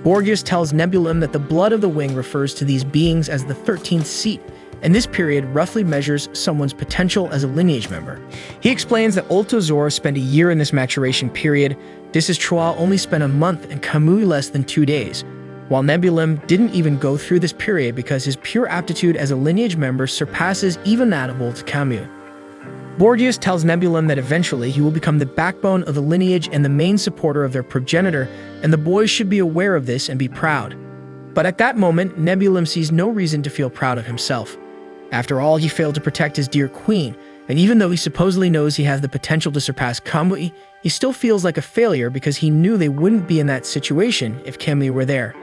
Borgias tells Nebulim that the blood of the wing refers to these beings as the 13th seat, and this period roughly measures someone's potential as a lineage member. He explains that Ultozor spent a year in this maturation period, Disistroa only spent a month, and Kamui less than 2 days, while Nebulim didn't even go through this period because his pure aptitude as a lineage member surpasses even that of Old Kamui. Borgias tells Nebulim that eventually he will become the backbone of the lineage and the main supporter of their progenitor, and the boys should be aware of this and be proud. But at that moment, Nebulim sees no reason to feel proud of himself. After all, he failed to protect his dear queen, And even though he supposedly knows he has the potential to surpass Kamui, he still feels like a failure because he knew they wouldn't be in that situation if Kamui were there.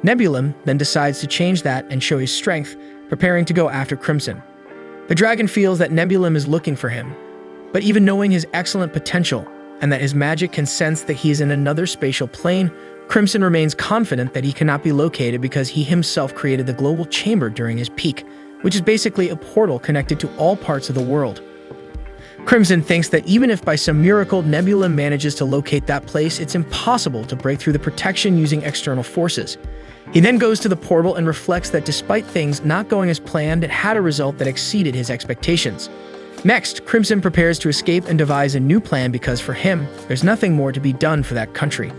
Nebulum then decides to change that and show his strength, preparing to go after Crimson. The dragon feels that Nebulum is looking for him, but even knowing his excellent potential and that his magic can sense that he is in another spatial plane, Crimson remains confident that he cannot be located because he himself created the global chamber during his peak, which is basically a portal connected to all parts of the world. Crimson thinks that even if by some miracle Nebula manages to locate that place, it's impossible to break through the protection using external forces. He then goes to the portal and reflects that despite things not going as planned, it had a result that exceeded his expectations. Next, Crimson prepares to escape and devise a new plan because for him, there's nothing more to be done for that country.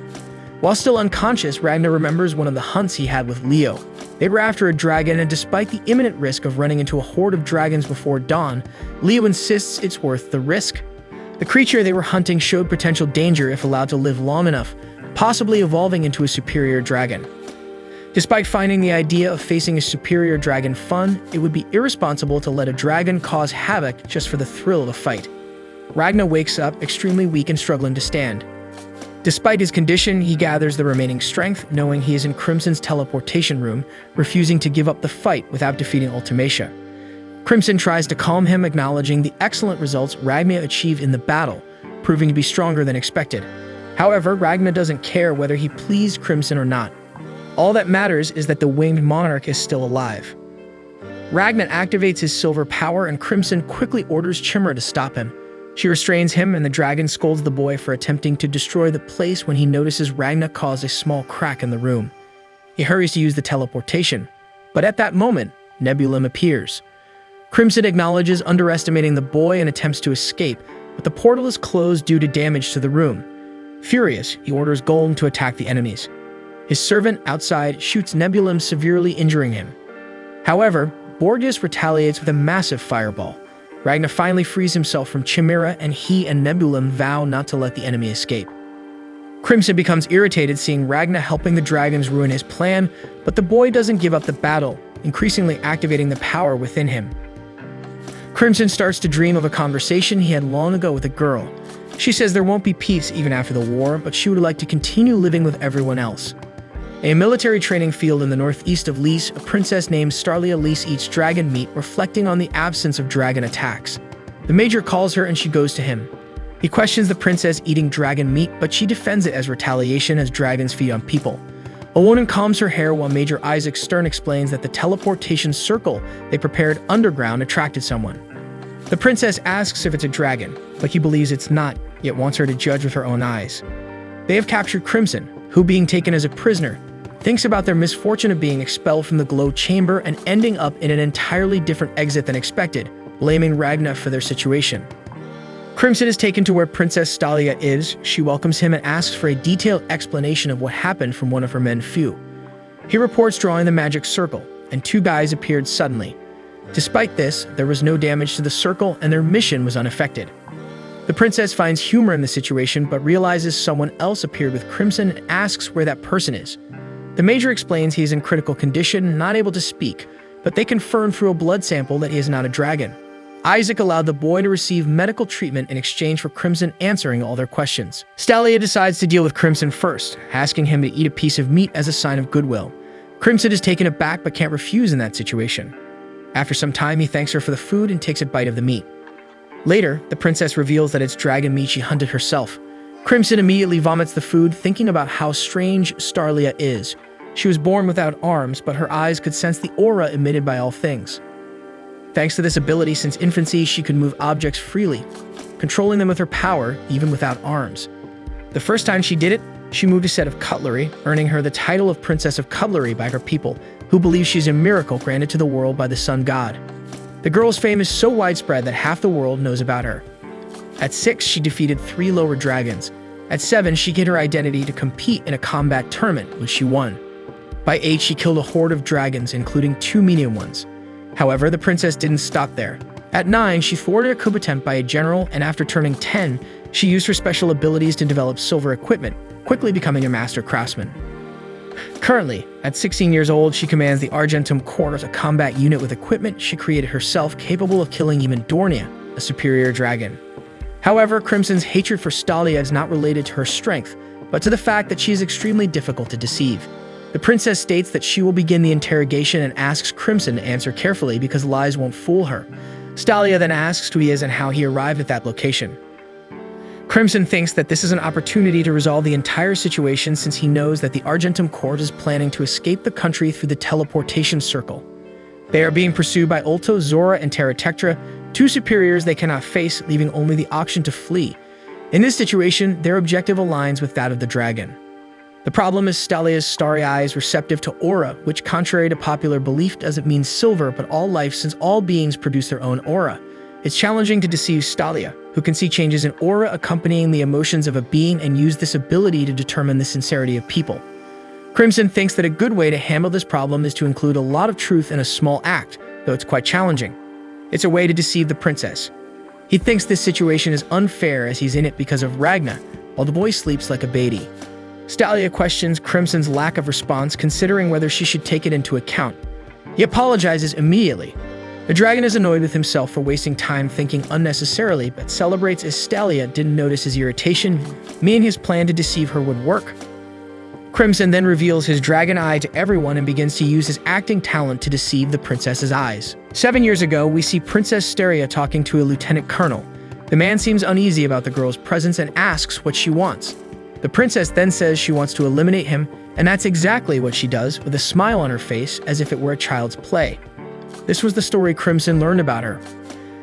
While still unconscious, Ragnar remembers one of the hunts he had with Leo. They were after a dragon, and despite the imminent risk of running into a horde of dragons before dawn, Leo insists it's worth the risk. The creature they were hunting showed potential danger if allowed to live long enough, possibly evolving into a superior dragon. Despite finding the idea of facing a superior dragon fun, it would be irresponsible to let a dragon cause havoc just for the thrill of the fight. Ragnar wakes up extremely weak and struggling to stand. Despite his condition, he gathers the remaining strength, knowing he is in Crimson's teleportation room, refusing to give up the fight without defeating Ultimacia. Crimson tries to calm him, acknowledging the excellent results Ragnar achieved in the battle, proving to be stronger than expected. However, Ragnar doesn't care whether he pleased Crimson or not. All that matters is that the winged monarch is still alive. Ragnar activates his silver power, and Crimson quickly orders Chimera to stop him. She restrains him, and the dragon scolds the boy for attempting to destroy the place when he notices Ragnar cause a small crack in the room. He hurries to use the teleportation, but at that moment, Nebulum appears. Crimson acknowledges underestimating the boy and attempts to escape, but the portal is closed due to damage to the room. Furious, he orders Golem to attack the enemies. His servant outside shoots Nebulum, severely injuring him. However, Borges retaliates with a massive fireball. Ragnar finally frees himself from Chimera, and he and Nebulum vow not to let the enemy escape. Crimson becomes irritated seeing Ragnar helping the dragons ruin his plan, but the boy doesn't give up the battle, increasingly activating the power within him. Crimson starts to dream of a conversation he had long ago with a girl. She says there won't be peace even after the war, but she would like to continue living with everyone else. A military training field in the northeast of Lys, a princess named Starlia Lys eats dragon meat, reflecting on the absence of dragon attacks. The major calls her and she goes to him. He questions the princess eating dragon meat, but she defends it as retaliation as dragons feed on people. Owonin calms her hair while Major Isaac Stern explains that the teleportation circle they prepared underground attracted someone. The princess asks if it's a dragon, but he believes it's not, yet wants her to judge with her own eyes. They have captured Crimson, who, being taken as a prisoner, thinks about their misfortune of being expelled from the glow chamber and ending up in an entirely different exit than expected, blaming Ragnar for their situation. Crimson is taken to where Princess Stalia is. She welcomes him and asks for a detailed explanation of what happened from one of her men, Fu. He reports drawing the magic circle, and two guys appeared suddenly. Despite this, there was no damage to the circle and their mission was unaffected. The princess finds humor in the situation but realizes someone else appeared with Crimson and asks where that person is. The Major explains he is in critical condition, not able to speak, but they confirm through a blood sample that he is not a dragon. Isaac allowed the boy to receive medical treatment in exchange for Crimson answering all their questions. Stalia decides to deal with Crimson first, asking him to eat a piece of meat as a sign of goodwill. Crimson is taken aback but can't refuse in that situation. After some time, he thanks her for the food and takes a bite of the meat. Later, the princess reveals that it's dragon meat she hunted herself. Crimson immediately vomits the food, thinking about how strange Starlia is. She was born without arms, but her eyes could sense the aura emitted by all things. Thanks to this ability, since infancy, she could move objects freely, controlling them with her power, even without arms. The first time she did it, she moved a set of cutlery, earning her the title of Princess of Cutlery by her people, who believe she's a miracle granted to the world by the sun god. The girl's fame is so widespread that half the world knows about her. At 6, she defeated 3 lower dragons. At 7, she hid her identity to compete in a combat tournament, which she won. By 8, she killed a horde of dragons, including 2 medium ones. However, the princess didn't stop there. At 9, she thwarted a coup attempt by a general, and after turning 10, she used her special abilities to develop silver equipment, quickly becoming a master craftsman. Currently, at 16 years old, she commands the Argentum Corps, a combat unit with equipment she created herself capable of killing even Dornia, a superior dragon. However, Crimson's hatred for Stalia is not related to her strength, but to the fact that she is extremely difficult to deceive. The princess states that she will begin the interrogation and asks Crimson to answer carefully because lies won't fool her. Stalia then asks who he is and how he arrived at that location. Crimson thinks that this is an opportunity to resolve the entire situation since he knows that the Argentum court is planning to escape the country through the teleportation circle. They are being pursued by Ulto, Zora, and Terra Tectra, two superiors they cannot face, leaving only the option to flee. In this situation, their objective aligns with that of the dragon. The problem is Stalia's starry eye is receptive to aura, which contrary to popular belief doesn't mean silver but all life since all beings produce their own aura. It's challenging to deceive Stalia, who can see changes in aura accompanying the emotions of a being and use this ability to determine the sincerity of people. Crimson thinks that a good way to handle this problem is to include a lot of truth in a small act, though it's quite challenging. It's a way to deceive the princess. He thinks this situation is unfair as he's in it because of Ragna, while the boy sleeps like a baby. Stalia questions Crimson's lack of response, considering whether she should take it into account. He apologizes immediately. The dragon is annoyed with himself for wasting time thinking unnecessarily, but celebrates as Stalia didn't notice his irritation, meaning his plan to deceive her would work. Crimson then reveals his dragon eye to everyone and begins to use his acting talent to deceive the princess's eyes. 7 years ago, we see Princess Steria talking to a lieutenant colonel. The man seems uneasy about the girl's presence and asks what she wants. The princess then says she wants to eliminate him, and that's exactly what she does, with a smile on her face as if it were a child's play. This was the story Crimson learned about her.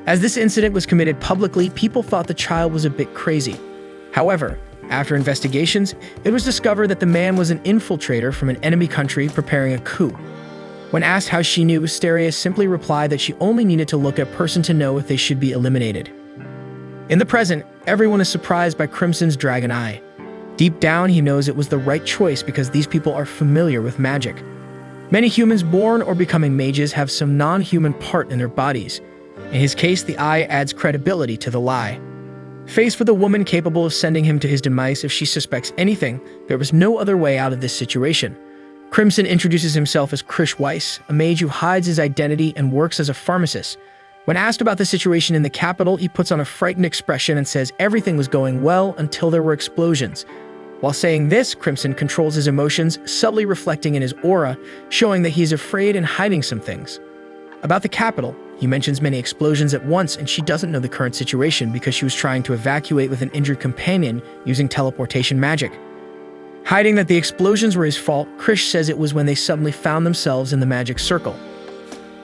As this incident was committed publicly, people thought the child was a bit crazy. However, after investigations, it was discovered that the man was an infiltrator from an enemy country preparing a coup. When asked how she knew, Steria simply replied that she only needed to look at a person to know if they should be eliminated. In the present, everyone is surprised by Crimson's dragon eye. Deep down, he knows it was the right choice because these people are familiar with magic. Many humans born or becoming mages have some non-human part in their bodies. In his case, the eye adds credibility to the lie. Faced with a woman capable of sending him to his demise if she suspects anything, there was no other way out of this situation. Crimson introduces himself as Krish Weiss, a mage who hides his identity and works as a pharmacist. When asked about the situation in the capital, he puts on a frightened expression and says everything was going well until there were explosions. While saying this, Crimson controls his emotions, subtly reflecting in his aura, showing that he is afraid and hiding some things. About the capital, he mentions many explosions at once and she doesn't know the current situation because she was trying to evacuate with an injured companion using teleportation magic. Hiding that the explosions were his fault, Krish says it was when they suddenly found themselves in the magic circle.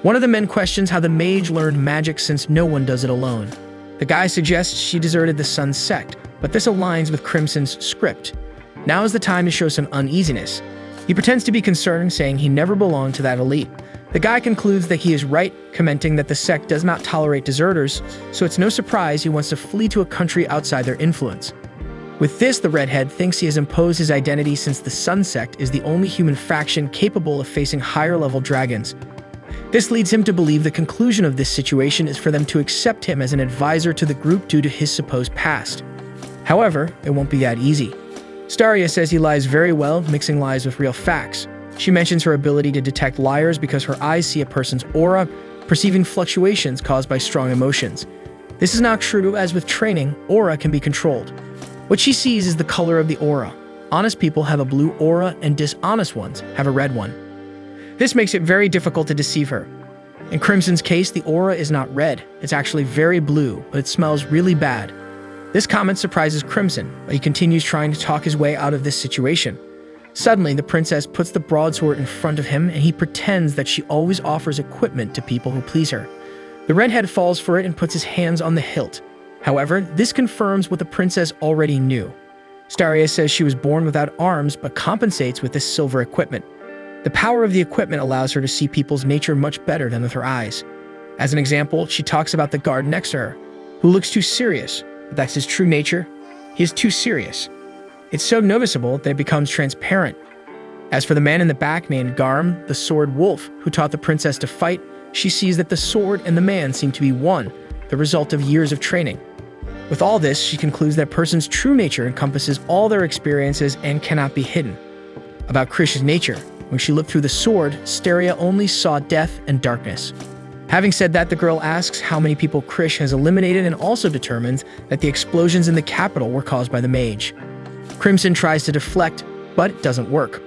One of the men questions how the mage learned magic since no one does it alone. The guy suggests she deserted the Sun sect, but this aligns with Crimson's script. Now is the time to show some uneasiness. He pretends to be concerned, saying he never belonged to that elite. The guy concludes that he is right, commenting that the sect does not tolerate deserters, so it's no surprise he wants to flee to a country outside their influence. With this, the redhead thinks he has imposed his identity since the Sun sect is the only human faction capable of facing higher-level dragons. This leads him to believe the conclusion of this situation is for them to accept him as an advisor to the group due to his supposed past. However, it won't be that easy. Staria says he lies very well, mixing lies with real facts. She mentions her ability to detect liars because her eyes see a person's aura, perceiving fluctuations caused by strong emotions. This is not true, as with training, aura can be controlled. What she sees is the color of the aura. Honest people have a blue aura and dishonest ones have a red one. This makes it very difficult to deceive her. In Crimson's case, the aura is not red, it's actually very blue, but it smells really bad. This comment surprises Crimson, but he continues trying to talk his way out of this situation. Suddenly, the princess puts the broadsword in front of him and he pretends that she always offers equipment to people who please her. The redhead falls for it and puts his hands on the hilt. However, this confirms what the princess already knew. Staria says she was born without arms but compensates with this silver equipment. The power of the equipment allows her to see people's nature much better than with her eyes. As an example, she talks about the guard next to her, who looks too serious. But that's his true nature. He is too serious. It's so noticeable that it becomes transparent. As for the man in the back named Garm, the sword wolf, who taught the princess to fight, she sees that the sword and the man seem to be one, the result of years of training. With all this, she concludes that a person's true nature encompasses all their experiences and cannot be hidden. About Krish's nature, when she looked through the sword, Steria only saw death and darkness. Having said that, the girl asks how many people Krish has eliminated and also determines that the explosions in the capital were caused by the mage. Crimson tries to deflect, but it doesn't work.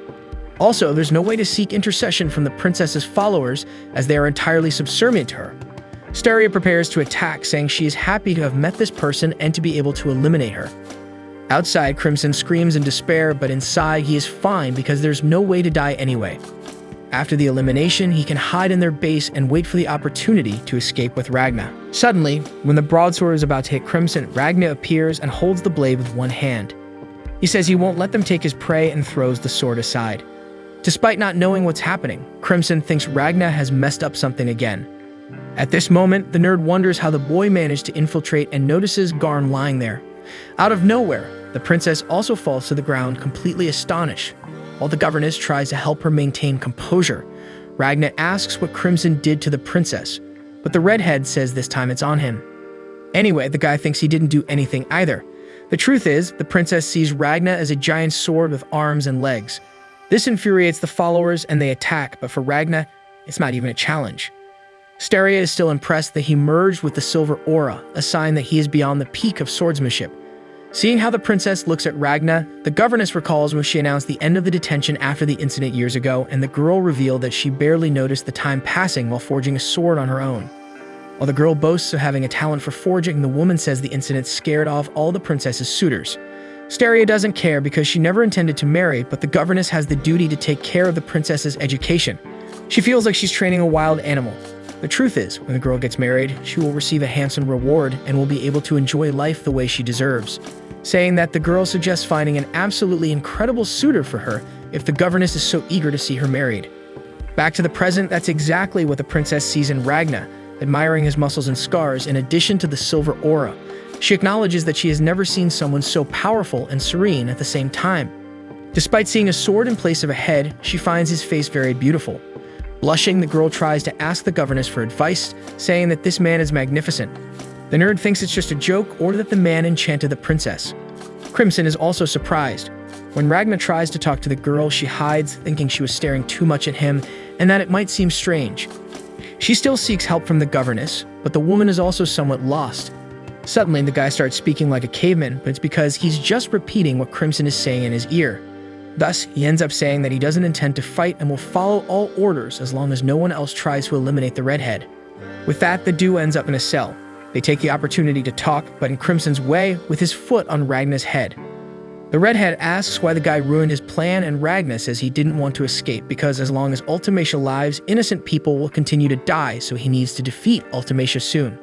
Also, there's no way to seek intercession from the princess's followers as they are entirely subservient to her. Steria prepares to attack, saying she is happy to have met this person and to be able to eliminate her. Outside, Crimson screams in despair, but inside he is fine because there's no way to die anyway. After the elimination, he can hide in their base and wait for the opportunity to escape with Ragna. Suddenly, when the broadsword is about to hit Crimson, Ragna appears and holds the blade with one hand. He says he won't let them take his prey and throws the sword aside. Despite not knowing what's happening, Crimson thinks Ragna has messed up something again. At this moment, the nerd wonders how the boy managed to infiltrate and notices Garm lying there. Out of nowhere, the princess also falls to the ground, completely astonished. While the governess tries to help her maintain composure, Ragna asks what Crimson did to the princess, but the redhead says this time it's on him. Anyway, the guy thinks he didn't do anything either. The truth is, the princess sees Ragna as a giant sword with arms and legs. This infuriates the followers and they attack, but for Ragna, it's not even a challenge. Steria is still impressed that he merged with the silver aura, a sign that he is beyond the peak of swordsmanship. Seeing how the princess looks at Ragna, the governess recalls when she announced the end of the detention after the incident years ago, and the girl revealed that she barely noticed the time passing while forging a sword on her own. While the girl boasts of having a talent for forging, the woman says the incident scared off all the princess's suitors. Steria doesn't care because she never intended to marry, but the governess has the duty to take care of the princess's education. She feels like she's training a wild animal. The truth is, when the girl gets married, she will receive a handsome reward and will be able to enjoy life the way she deserves. Saying that, the girl suggests finding an absolutely incredible suitor for her if the governess is so eager to see her married. Back to the present, that's exactly what the princess sees in Ragna, admiring his muscles and scars in addition to the silver aura. She acknowledges that she has never seen someone so powerful and serene at the same time. Despite seeing a sword in place of a head, she finds his face very beautiful. Blushing, the girl tries to ask the governess for advice, saying that this man is magnificent. The nerd thinks it's just a joke or that the man enchanted the princess. Crimson is also surprised. When Ragna tries to talk to the girl, she hides, thinking she was staring too much at him and that it might seem strange. She still seeks help from the governess, but the woman is also somewhat lost. Suddenly, the guy starts speaking like a caveman, but it's because he's just repeating what Crimson is saying in his ear. Thus, he ends up saying that he doesn't intend to fight and will follow all orders as long as no one else tries to eliminate the redhead. With that, the duo ends up in a cell. They take the opportunity to talk, but in Crimson's way, with his foot on Ragna's head. The redhead asks why the guy ruined his plan, and Ragna says he didn't want to escape because as long as Ultimacia lives, innocent people will continue to die, so he needs to defeat Ultimacia soon.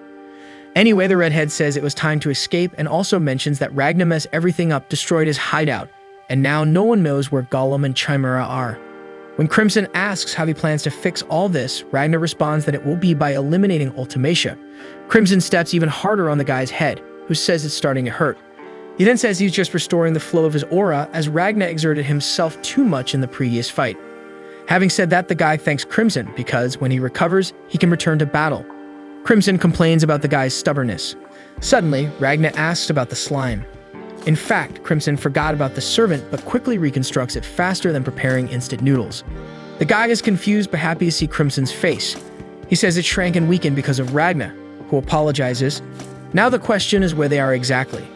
Anyway, the redhead says it was time to escape and also mentions that Ragna messed everything up, destroyed his hideout, and now no one knows where Gollum and Chimera are. When Crimson asks how he plans to fix all this, Ragna responds that it will be by eliminating Ultimacia. Crimson steps even harder on the guy's head, who says it's starting to hurt. He then says he's just restoring the flow of his aura as Ragna exerted himself too much in the previous fight. Having said that, the guy thanks Crimson because when he recovers, he can return to battle. Crimson complains about the guy's stubbornness. Suddenly, Ragna asks about the slime. In fact, Crimson forgot about the servant but quickly reconstructs it faster than preparing instant noodles. The guy is confused but happy to see Crimson's face. He says it shrank and weakened because of Ragna, who apologizes. Now the question is where they are exactly.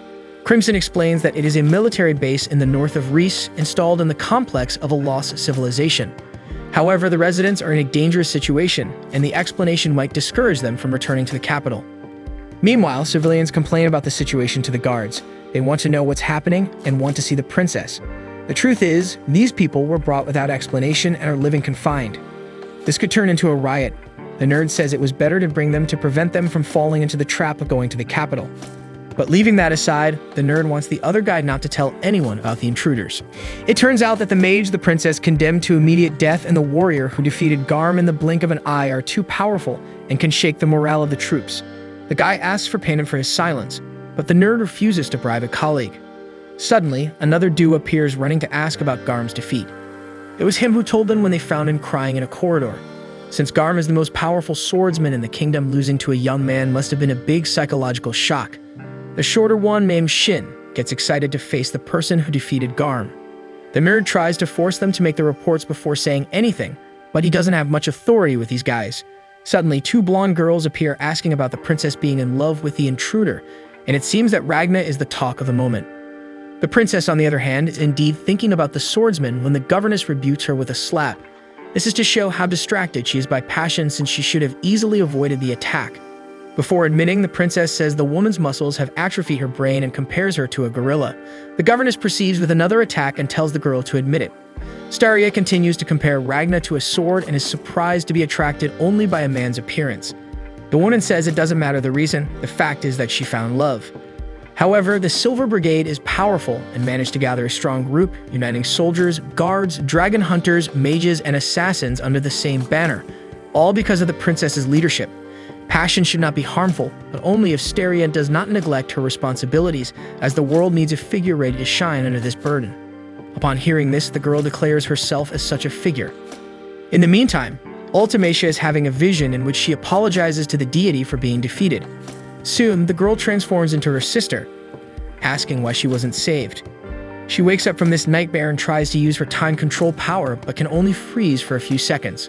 Crimson explains that it is a military base in the north of Reese, installed in the complex of a lost civilization. However, the residents are in a dangerous situation, and the explanation might discourage them from returning to the capital. Meanwhile, civilians complain about the situation to the guards. They want to know what's happening and want to see the princess. The truth is, these people were brought without explanation and are living confined. This could turn into a riot. The nerd says it was better to bring them to prevent them from falling into the trap of going to the capital. But leaving that aside, the nerd wants the other guy not to tell anyone about the intruders. It turns out that the mage, the princess condemned to immediate death, and the warrior who defeated Garm in the blink of an eye are too powerful and can shake the morale of the troops. The guy asks for payment for his silence, but the nerd refuses to bribe a colleague. Suddenly, another duo appears running to ask about Garm's defeat. It was him who told them when they found him crying in a corridor. Since Garm is the most powerful swordsman in the kingdom, losing to a young man must have been a big psychological shock. The shorter one, named Shin, gets excited to face the person who defeated Garm. The nerd tries to force them to make the reports before saying anything, but he doesn't have much authority with these guys. Suddenly, two blonde girls appear asking about the princess being in love with the intruder, and it seems that Ragna is the talk of the moment. The princess, on the other hand, is indeed thinking about the swordsman when the governess rebukes her with a slap. This is to show how distracted she is by passion, since she should have easily avoided the attack. Before admitting, the princess says the woman's muscles have atrophied her brain and compares her to a gorilla. The governess proceeds with another attack and tells the girl to admit it. Staria continues to compare Ragna to a sword and is surprised to be attracted only by a man's appearance. The woman says it doesn't matter the reason, the fact is that she found love. However, the Silver Brigade is powerful and managed to gather a strong group, uniting soldiers, guards, dragon hunters, mages, and assassins under the same banner, all because of the princess's leadership. Passion should not be harmful, but only if Staria does not neglect her responsibilities, as the world needs a figure ready to shine under this burden. Upon hearing this, the girl declares herself as such a figure. In the meantime, Ultimacia is having a vision in which she apologizes to the deity for being defeated. Soon, the girl transforms into her sister, asking why she wasn't saved. She wakes up from this nightmare and tries to use her time control power, but can only freeze for a few seconds.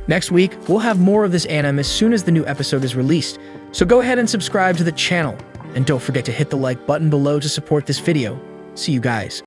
Next week, we'll have more of this anime as soon as the new episode is released, so go ahead and subscribe to the channel, and don't forget to hit the like button below to support this video. See you guys.